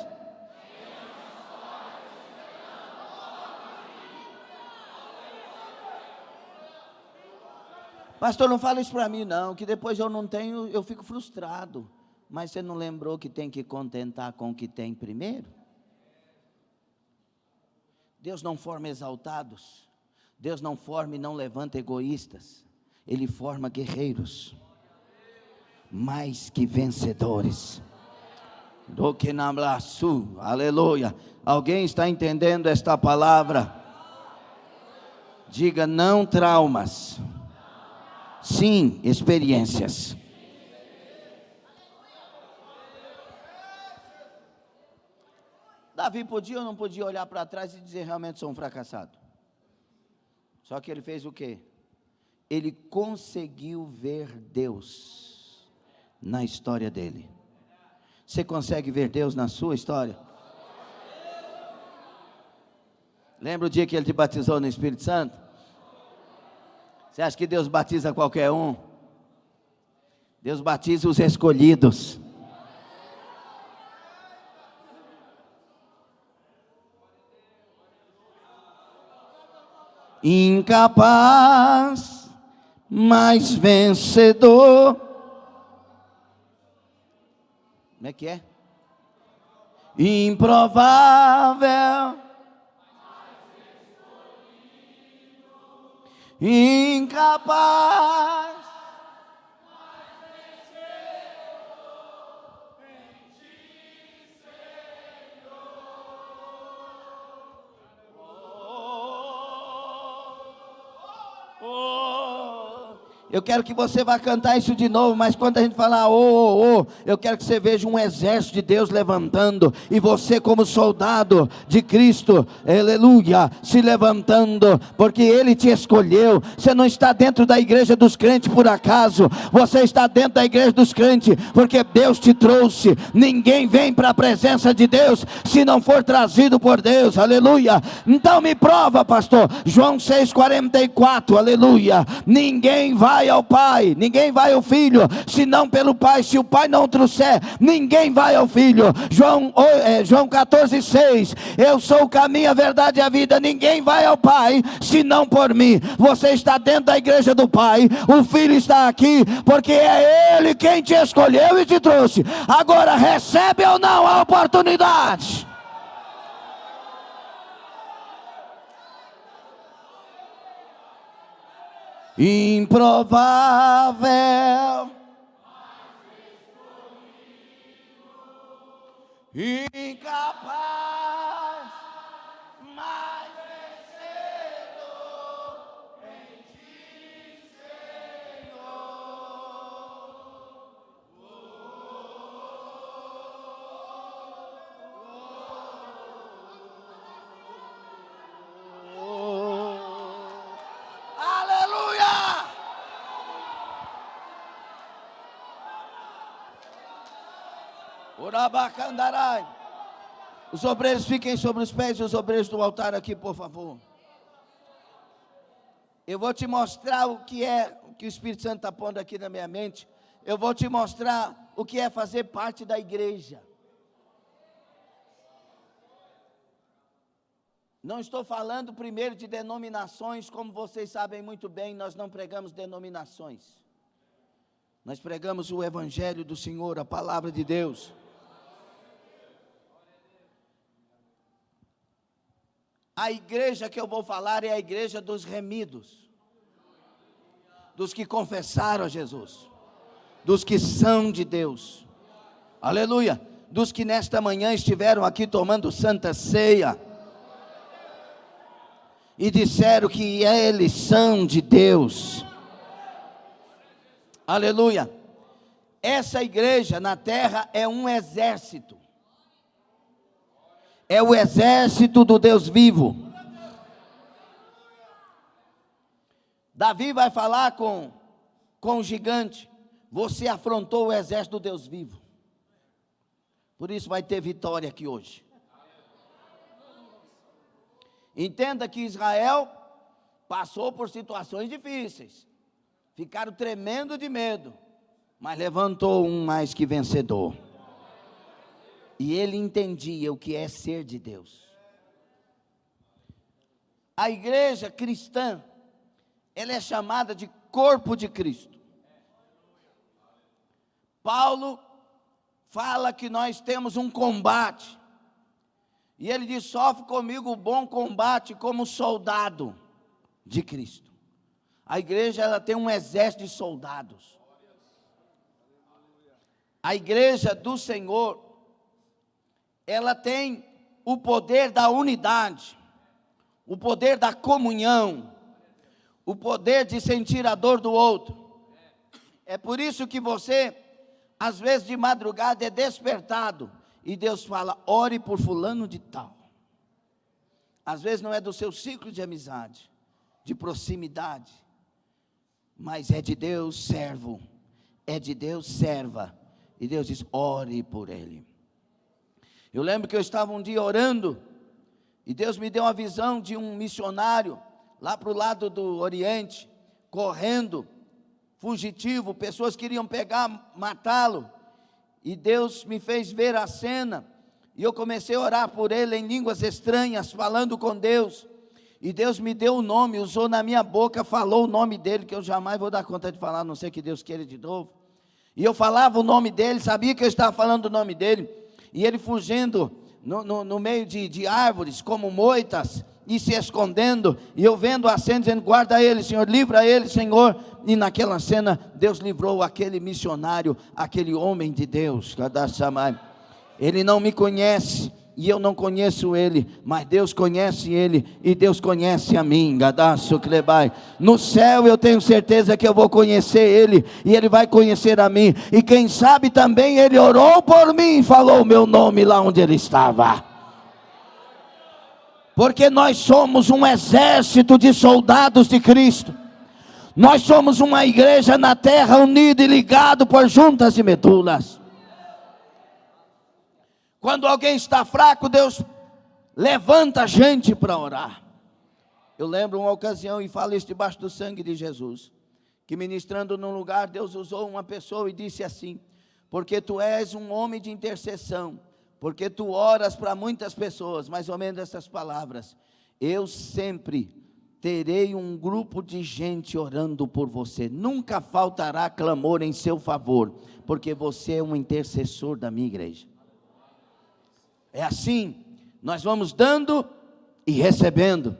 Pastor, não fala isso para mim não, que depois eu não tenho, eu fico frustrado. Mas você não lembrou que tem que contentar com o que tem primeiro? Deus não forma exaltados. Deus não forma e não levanta egoístas. Ele forma guerreiros, mais que vencedores. Do que na blaçu, aleluia. Alguém está entendendo esta palavra? Diga não traumas, sim experiências. Davi podia ou não podia olhar para trás e dizer realmente sou um fracassado? Só que ele fez o quê? Ele conseguiu ver Deus na história dele. Você consegue ver Deus na sua história? Lembra o dia que ele te batizou no Espírito Santo? Você acha que Deus batiza qualquer um? Deus batiza os escolhidos. Incapaz, mas vencedor. Como é que é? Improvável, incapaz, eu quero que você vá cantar isso de novo, mas quando a gente falar eu quero que você veja um exército de Deus levantando, e você como soldado de Cristo, aleluia, se levantando, porque Ele te escolheu. Você não está dentro da igreja dos crentes por acaso, você está dentro da igreja dos crentes, porque Deus te trouxe. Ninguém vem para a presença de Deus, se não for trazido por Deus, aleluia. Então me prova, pastor, João 6,44, aleluia, ninguém vai vai ao Pai, ninguém vai ao Filho, senão pelo Pai. Se o Pai não trouxer, ninguém vai ao Filho. João 14:6, eu sou o caminho, a verdade e a vida, ninguém vai ao Pai, senão por mim. Você está dentro da igreja do Pai, o Filho está aqui, porque é Ele quem te escolheu e te trouxe. Agora recebe ou não a oportunidade? Improvável, incapaz, mas vencedor em ti, Urabacandarai. Os obreiros fiquem sobre os pés, e os obreiros do altar aqui, por favor. Eu vou te mostrar o que o Espírito Santo está pondo aqui na minha mente. Eu vou te mostrar o que é fazer parte da igreja. Não estou falando primeiro de denominações, como vocês sabem muito bem, nós não pregamos denominações. Nós pregamos o Evangelho do Senhor, a palavra de Deus. A igreja que eu vou falar é a igreja dos remidos, dos que confessaram a Jesus, dos que são de Deus, aleluia, dos que nesta manhã estiveram aqui tomando santa ceia, e disseram que eles são de Deus, aleluia. Essa igreja na terra é um exército, é o exército do Deus vivo. Davi vai falar com o gigante: você afrontou o exército do Deus vivo. Por isso vai ter vitória aqui hoje. Entenda que Israel passou por situações difíceis, ficaram tremendo de medo, mas levantou um mais que vencedor. E ele entendia o que é ser de Deus. A igreja cristã, ela é chamada de corpo de Cristo. Paulo fala que nós temos um combate. E ele diz: sofre comigo o bom combate como soldado de Cristo. A igreja, ela tem um exército de soldados. A igreja do Senhor, ela tem o poder da unidade, o poder da comunhão, o poder de sentir a dor do outro. É por isso que você, às vezes de madrugada, é despertado, e Deus fala: ore por fulano de tal. Às vezes não é do seu ciclo de amizade, de proximidade, mas é de Deus servo, é de Deus serva, e Deus diz: ore por ele. Eu lembro que eu estava um dia orando, e Deus me deu uma visão de um missionário, lá para o lado do Oriente, correndo, fugitivo, pessoas queriam pegar, matá-lo, e Deus me fez ver a cena, e eu comecei a orar por ele em línguas estranhas, falando com Deus, e Deus me deu o nome, usou na minha boca, falou o nome dele, que eu jamais vou dar conta de falar, a não ser que Deus queira de novo, e eu falava o nome dele, sabia que eu estava falando o nome dele, e ele fugindo no meio de árvores, como moitas, e se escondendo, e eu vendo a cena, dizendo: guarda ele, Senhor, livra ele, Senhor. E naquela cena, Deus livrou aquele missionário, aquele homem de Deus. Ele não me conhece, e eu não conheço ele, mas Deus conhece ele, e Deus conhece a mim. No céu eu tenho certeza que eu vou conhecer ele, e ele vai conhecer a mim, e quem sabe também ele orou por mim, falou o meu nome lá onde ele estava, porque nós somos um exército de soldados de Cristo. Nós somos uma igreja na terra, unida e ligado por juntas e medulas. Quando alguém está fraco, Deus levanta a gente para orar. Eu lembro uma ocasião, e falo isso debaixo do sangue de Jesus, que ministrando num lugar, Deus usou uma pessoa e disse assim: porque tu és um homem de intercessão, porque tu oras para muitas pessoas, mais ou menos essas palavras, eu sempre terei um grupo de gente orando por você, nunca faltará clamor em seu favor, porque você é um intercessor da minha igreja. É assim, nós vamos dando e recebendo,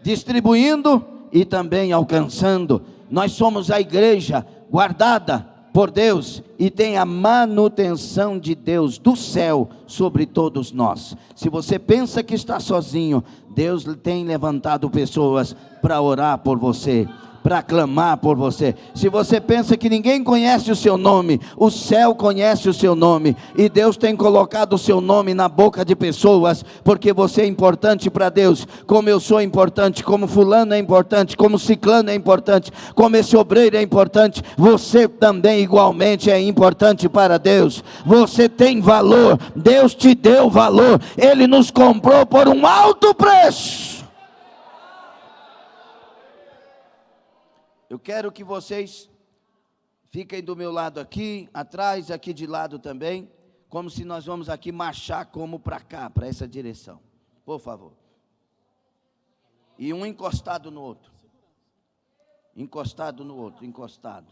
distribuindo e também alcançando. Nós somos a igreja guardada por Deus e tem a manutenção de Deus do céu sobre todos nós. Se você pensa que está sozinho, Deus tem levantado pessoas para orar por você, para clamar por você. Se você pensa que ninguém conhece o seu nome, o céu conhece o seu nome, e Deus tem colocado o seu nome na boca de pessoas, porque você é importante para Deus, como eu sou importante, como fulano é importante, como ciclano é importante, como esse obreiro é importante, você também igualmente é importante para Deus. Você tem valor, Deus te deu valor, Ele nos comprou por um alto preço. Eu quero que vocês fiquem do meu lado aqui, atrás, aqui de lado também, como se nós vamos aqui marchar como para cá, para essa direção, por favor. E um encostado no outro, encostado no outro, encostado,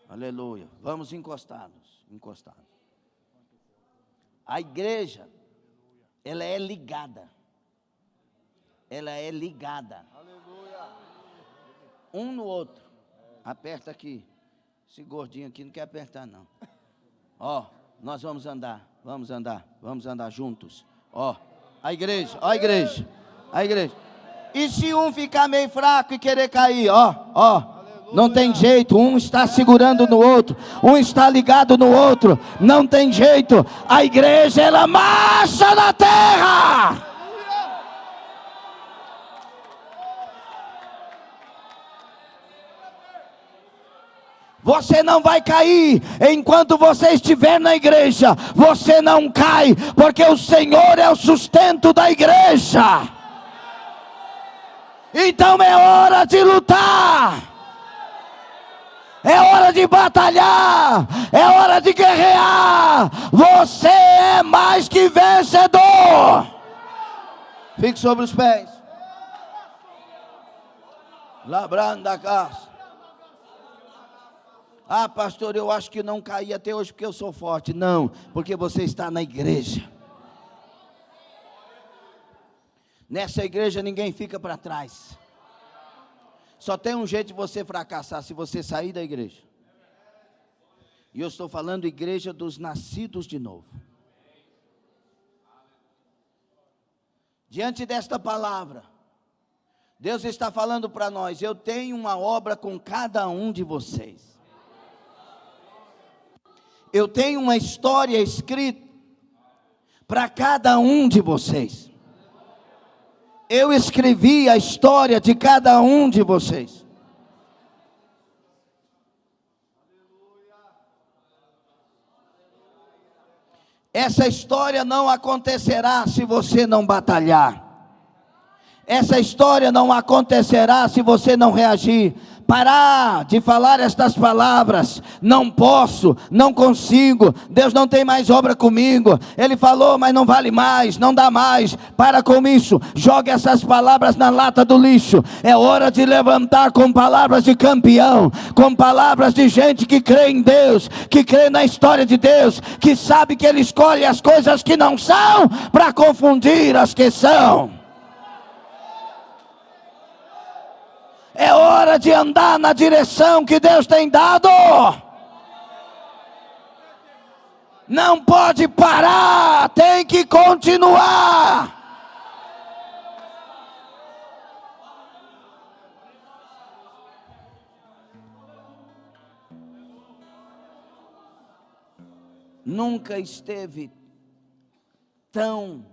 aleluia, vamos encostados. A igreja, ela é ligada, um no outro. Aperta aqui. Esse gordinho aqui não quer apertar não. Ó, nós vamos andar juntos. Ó, a igreja. E se um ficar meio fraco e querer cair, ó, não tem jeito, um está segurando no outro, um está ligado no outro, não tem jeito. A igreja, ela marcha na terra. Você não vai cair enquanto você estiver na igreja. Você não cai, porque o Senhor é o sustento da igreja. Então é hora de lutar, é hora de batalhar, é hora de guerrear. Você é mais que vencedor. Fique sobre os pés. Labrando a casa. Ah, pastor, eu acho que não caí até hoje porque eu sou forte. Não, porque você está na igreja. Nessa igreja ninguém fica para trás. Só tem um jeito de você fracassar, se você sair da igreja. E eu estou falando igreja dos nascidos de novo. Diante desta palavra, Deus está falando para nós: eu tenho uma obra com cada um de vocês. Eu tenho uma história escrita para cada um de vocês. Eu escrevi a história de cada um de vocês. Essa história não acontecerá se você não batalhar. Essa história não acontecerá se você não reagir. Parar de falar estas palavras: não posso, não consigo, Deus não tem mais obra comigo, Ele falou, mas não vale mais, não dá mais. Para com isso, jogue essas palavras na lata do lixo. É hora de levantar com palavras de campeão, com palavras de gente que crê em Deus, que crê na história de Deus, que sabe que Ele escolhe as coisas que não são para confundir as que são. É hora de andar na direção que Deus tem dado. Não pode parar, tem que continuar. Nunca esteve tão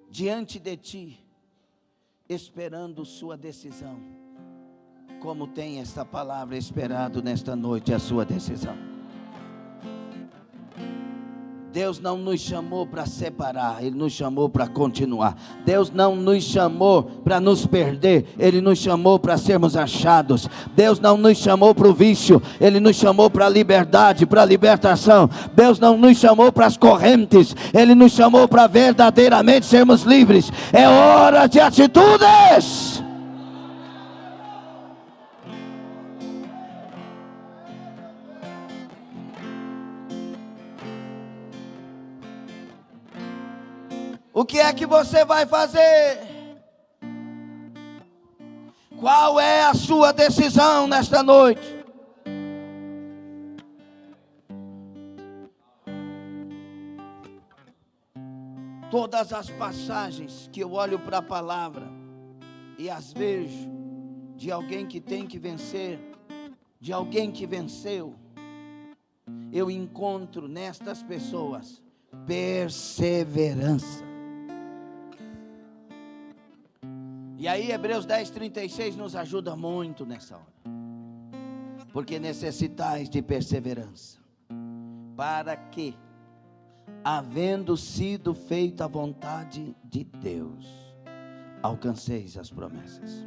diante de ti, esperando sua decisão, como tem esta palavra esperado nesta noite a sua decisão. Deus não nos chamou para separar, Ele nos chamou para continuar. Deus não nos chamou para nos perder, Ele nos chamou para sermos achados. Deus não nos chamou para o vício, Ele nos chamou para a liberdade, para a libertação. Deus não nos chamou para as correntes, Ele nos chamou para verdadeiramente sermos livres. É hora de atitudes. O que é que você vai fazer? Qual é a sua decisão nesta noite? Todas as passagens que eu olho para a palavra e as vejo de alguém que tem que vencer, de alguém que venceu, eu encontro nestas pessoas perseverança. E aí Hebreus 10:36 nos ajuda muito nessa hora. Porque necessitais de perseverança, para que, havendo sido feita a vontade de Deus, alcanceis as promessas.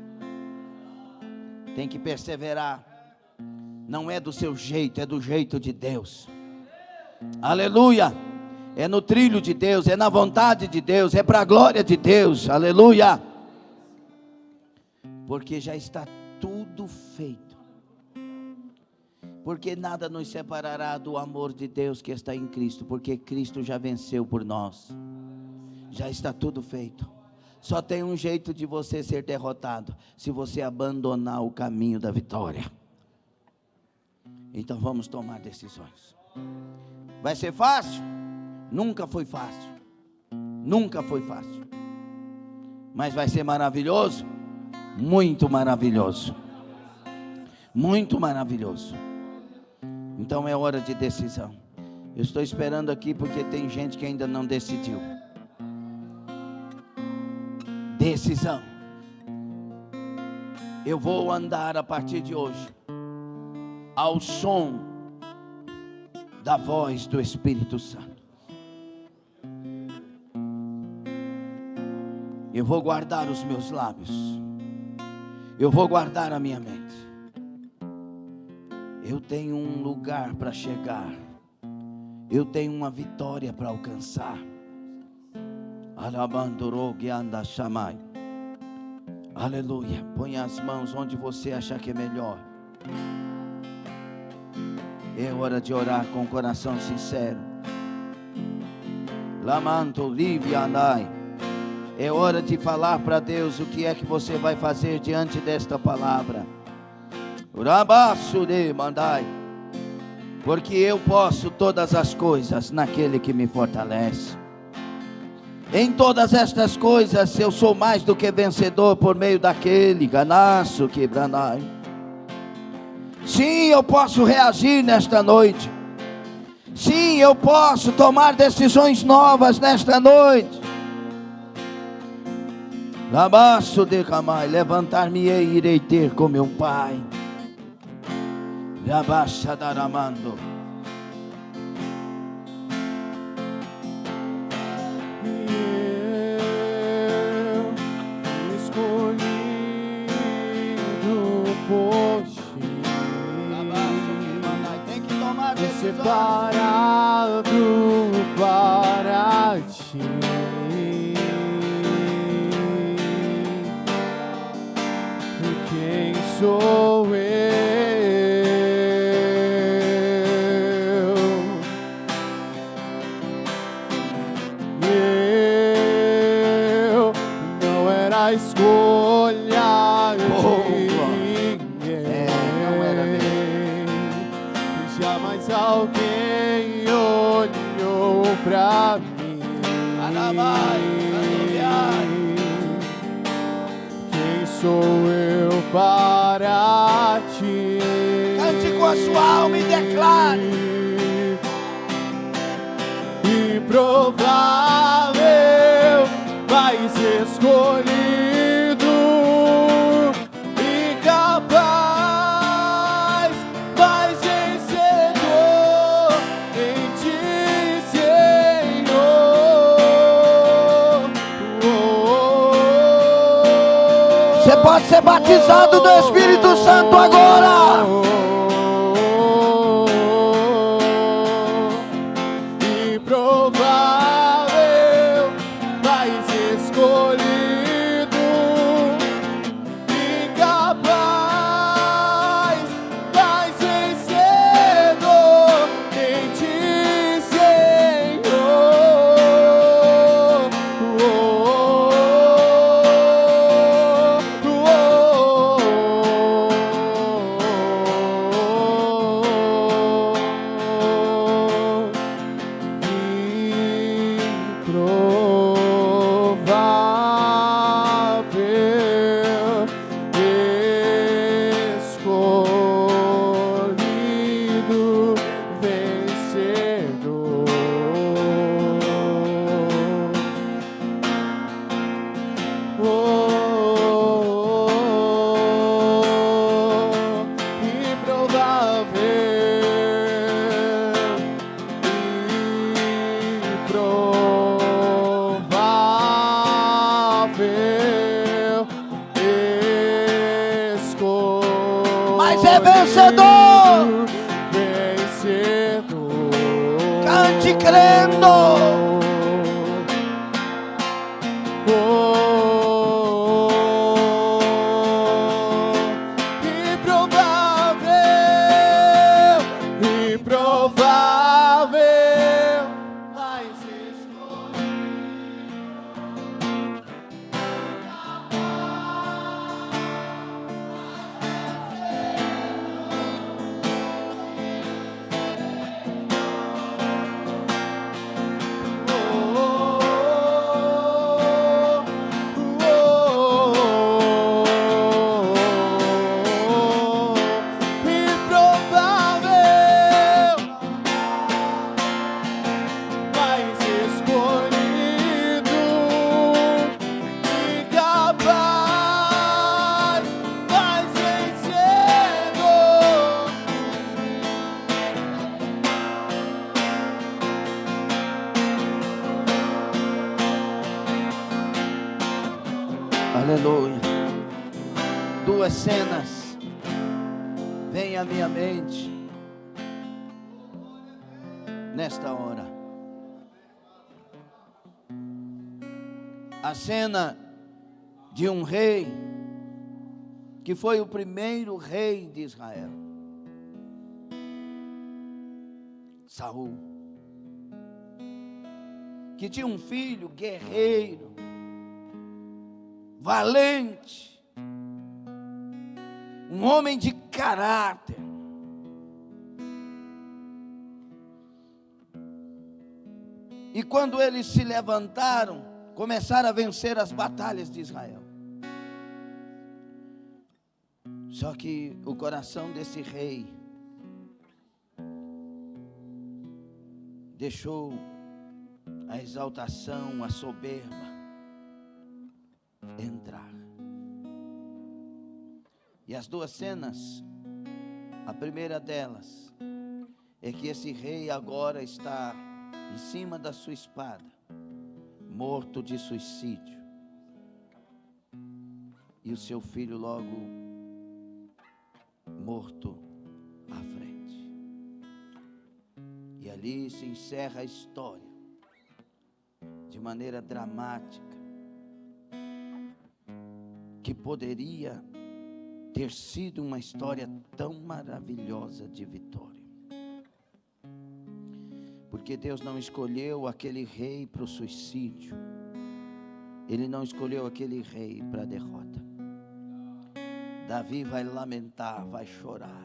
Tem que perseverar. Não é do seu jeito, é do jeito de Deus. Aleluia. É no trilho de Deus, é na vontade de Deus, é para a glória de Deus. Aleluia. Porque já está tudo feito. Porque nada nos separará do amor de Deus que está em Cristo, porque Cristo já venceu por nós. Já está tudo feito. Só tem um jeito de você ser derrotado: se você abandonar o caminho da vitória. Então vamos tomar decisões. Vai ser fácil? Nunca foi fácil. Nunca foi fácil. Mas vai ser maravilhoso? Muito maravilhoso. Muito maravilhoso. Então é hora de decisão. Eu estou esperando aqui porque tem gente que ainda não decidiu. Decisão. Eu vou andar a partir de hoje ao som da voz do Espírito Santo. Eu vou guardar os meus lábios. Eu vou guardar a minha mente. Eu tenho um lugar para chegar. Eu tenho uma vitória para alcançar. Aleluia. Põe as mãos onde você achar que é melhor. É hora de orar com o coração sincero. Lamanto, livre, andai. É hora de falar para Deus o que é que você vai fazer diante desta palavra. Urabaço de mandai. Porque eu posso todas as coisas naquele que me fortalece. Em todas estas coisas eu sou mais do que vencedor por meio daquele ganaço que brandai. Sim, eu posso reagir nesta noite. Sim, eu posso tomar decisões novas nesta noite. Labaço de camai, levantar-me-ei e irei ter com meu Pai. Labaça daramando. Eu escolhido por ti. Tem que tomar decisões. Separado para ti. Quem sou eu? Eu não era a escolha de ninguém. Não era mesmo. Jamais alguém olhou pra mim. Quem sou eu para ti? Cante com a sua alma e declare. Improvável, mas escolhido, incapaz, mas vencedor, em ti se ser batizado do Espírito Santo agora. Improvável, mais escolhido, incapaz, mais vencedor em ti, Senhor. Improvável, escolhido, vencedor. Improvável, escolhido, Mas é vencedor. vencedor. Cante crendo. Improvável, improvável, mas improvável, mais escolhido, incapaz, mais vencedor. Aleluia. Duas cenas vêm à minha mente nesta hora. A cena de um rei que foi o primeiro rei de Israel, Saul, que tinha um filho guerreiro, valente, um homem de caráter. E quando eles se levantaram, começaram a vencer as batalhas de Israel. Só que o coração desse rei deixou a exaltação, a soberba entrar. E as duas cenas, a primeira delas é que esse rei agora está em cima da sua espada, morto de suicídio, e o seu filho logo morto à frente. E ali se encerra a história de maneira dramática, que poderia ter sido uma história tão maravilhosa de vitória. Porque Deus não escolheu aquele rei para o suicídio. Ele não escolheu aquele rei para a derrota. Davi vai lamentar, vai chorar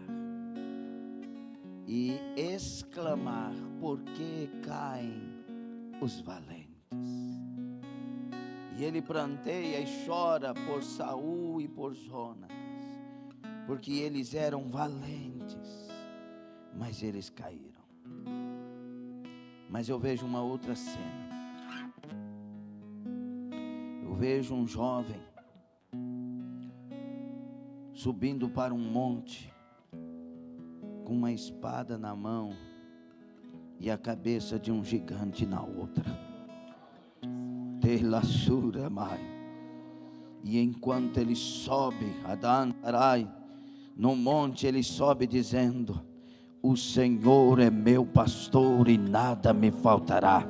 e exclamar: por que caem os valentes? E ele pranteia e chora por Saul e por Jonas, porque eles eram valentes, mas eles caíram. Mas eu vejo uma outra cena. Eu vejo um jovem subindo para um monte, com uma espada na mão e a cabeça de um gigante na outra. Telassura, mãe. E enquanto ele sobe, Adão Arai, no monte ele sobe dizendo: o Senhor é meu pastor e nada me faltará.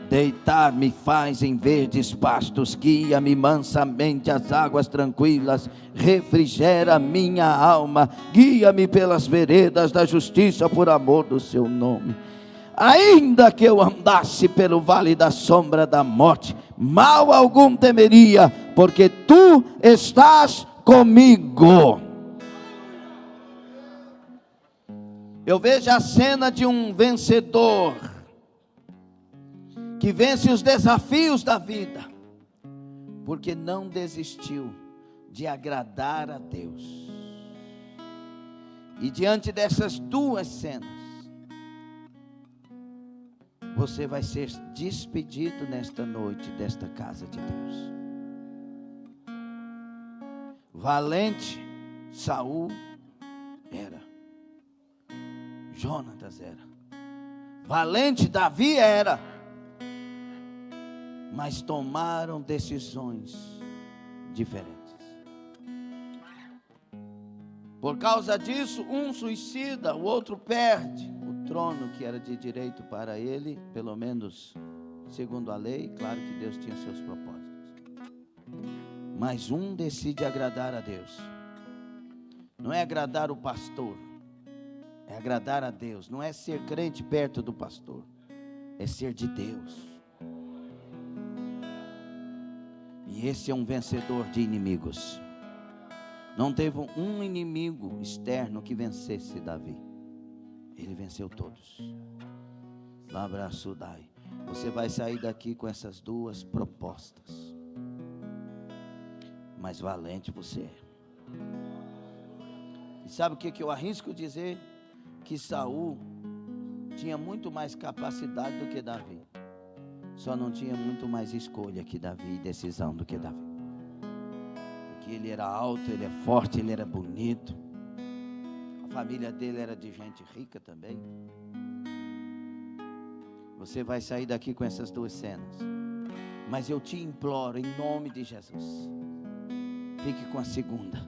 Deitar-me faz em verdes pastos, guia-me mansamente às águas tranquilas, refrigera minha alma, guia-me pelas veredas da justiça por amor do seu nome. Ainda que eu andasse pelo vale da sombra da morte, mal algum temeria, porque tu estás comigo. Eu vejo a cena de um vencedor que vence os desafios da vida, porque não desistiu de agradar a Deus. E diante dessas duas cenas, você vai ser despedido nesta noite desta casa de Deus. Valente Saul era, Jonatas era, valente Davi era, mas tomaram decisões diferentes. Por causa disso, um suicida, o outro perde o trono que era de direito para ele, pelo menos segundo a lei. Claro que Deus tinha seus propósitos, mas um decide agradar a Deus. Não é agradar o pastor, é agradar a Deus. Não é ser crente perto do pastor, é ser de Deus. E esse é um vencedor de inimigos. Não teve um inimigo externo que vencesse Davi. Ele venceu todos. Labraçudai. Você vai sair daqui com essas duas propostas. Mas valente você é. E sabe o que eu arrisco dizer? Que Saul tinha muito mais capacidade do que Davi. Só não tinha muito mais escolha que Davi e decisão do que Davi. Porque ele era alto, ele é forte, ele era bonito. A família dele era de gente rica também. Você vai sair daqui com essas duas cenas. Mas eu te imploro, em nome de Jesus, fique com a segunda.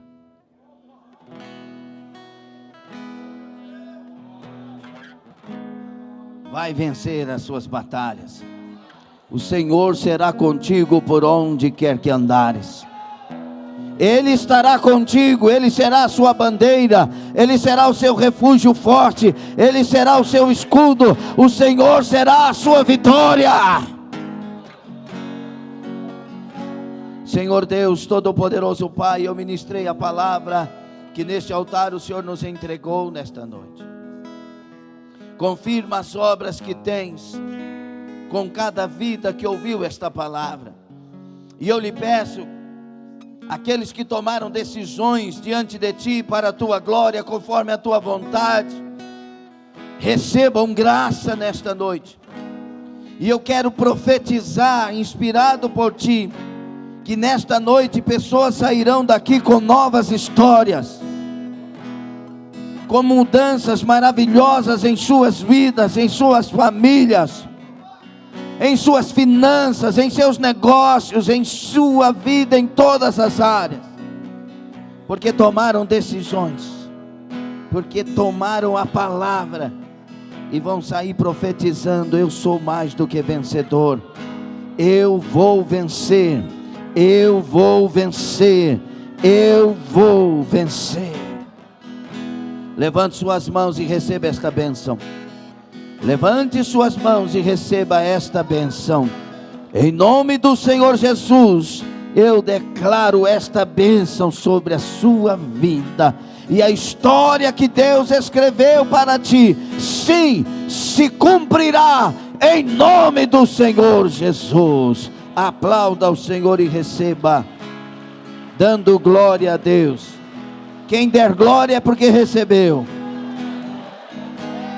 Vai vencer as suas batalhas. O Senhor será contigo por onde quer que andares. Ele estará contigo, Ele será a sua bandeira, Ele será o seu refúgio forte, Ele será o seu escudo, o Senhor será a sua vitória. Senhor Deus Todo-Poderoso Pai, eu ministrei a palavra que neste altar o Senhor nos entregou nesta noite. Confirma as obras que tens com cada vida que ouviu esta palavra. E eu lhe peço, aqueles que tomaram decisões diante de ti para a tua glória, conforme a tua vontade, recebam graça nesta noite. E eu quero profetizar, inspirado por ti, que nesta noite pessoas sairão daqui com novas histórias, com mudanças maravilhosas em suas vidas, em suas famílias, em suas finanças, em seus negócios, em sua vida, em todas as áreas, porque tomaram decisões, porque tomaram a palavra e vão sair profetizando: eu sou mais do que vencedor, eu vou vencer, eu vou vencer, eu vou vencer. Levante suas mãos e receba esta bênção. Levante suas mãos e receba esta bênção. Em nome do Senhor Jesus, eu declaro esta bênção sobre a sua vida. E a história que Deus escreveu para ti, sim, se cumprirá em nome do Senhor Jesus. Aplauda ao Senhor e receba, dando glória a Deus. Quem der glória é porque recebeu.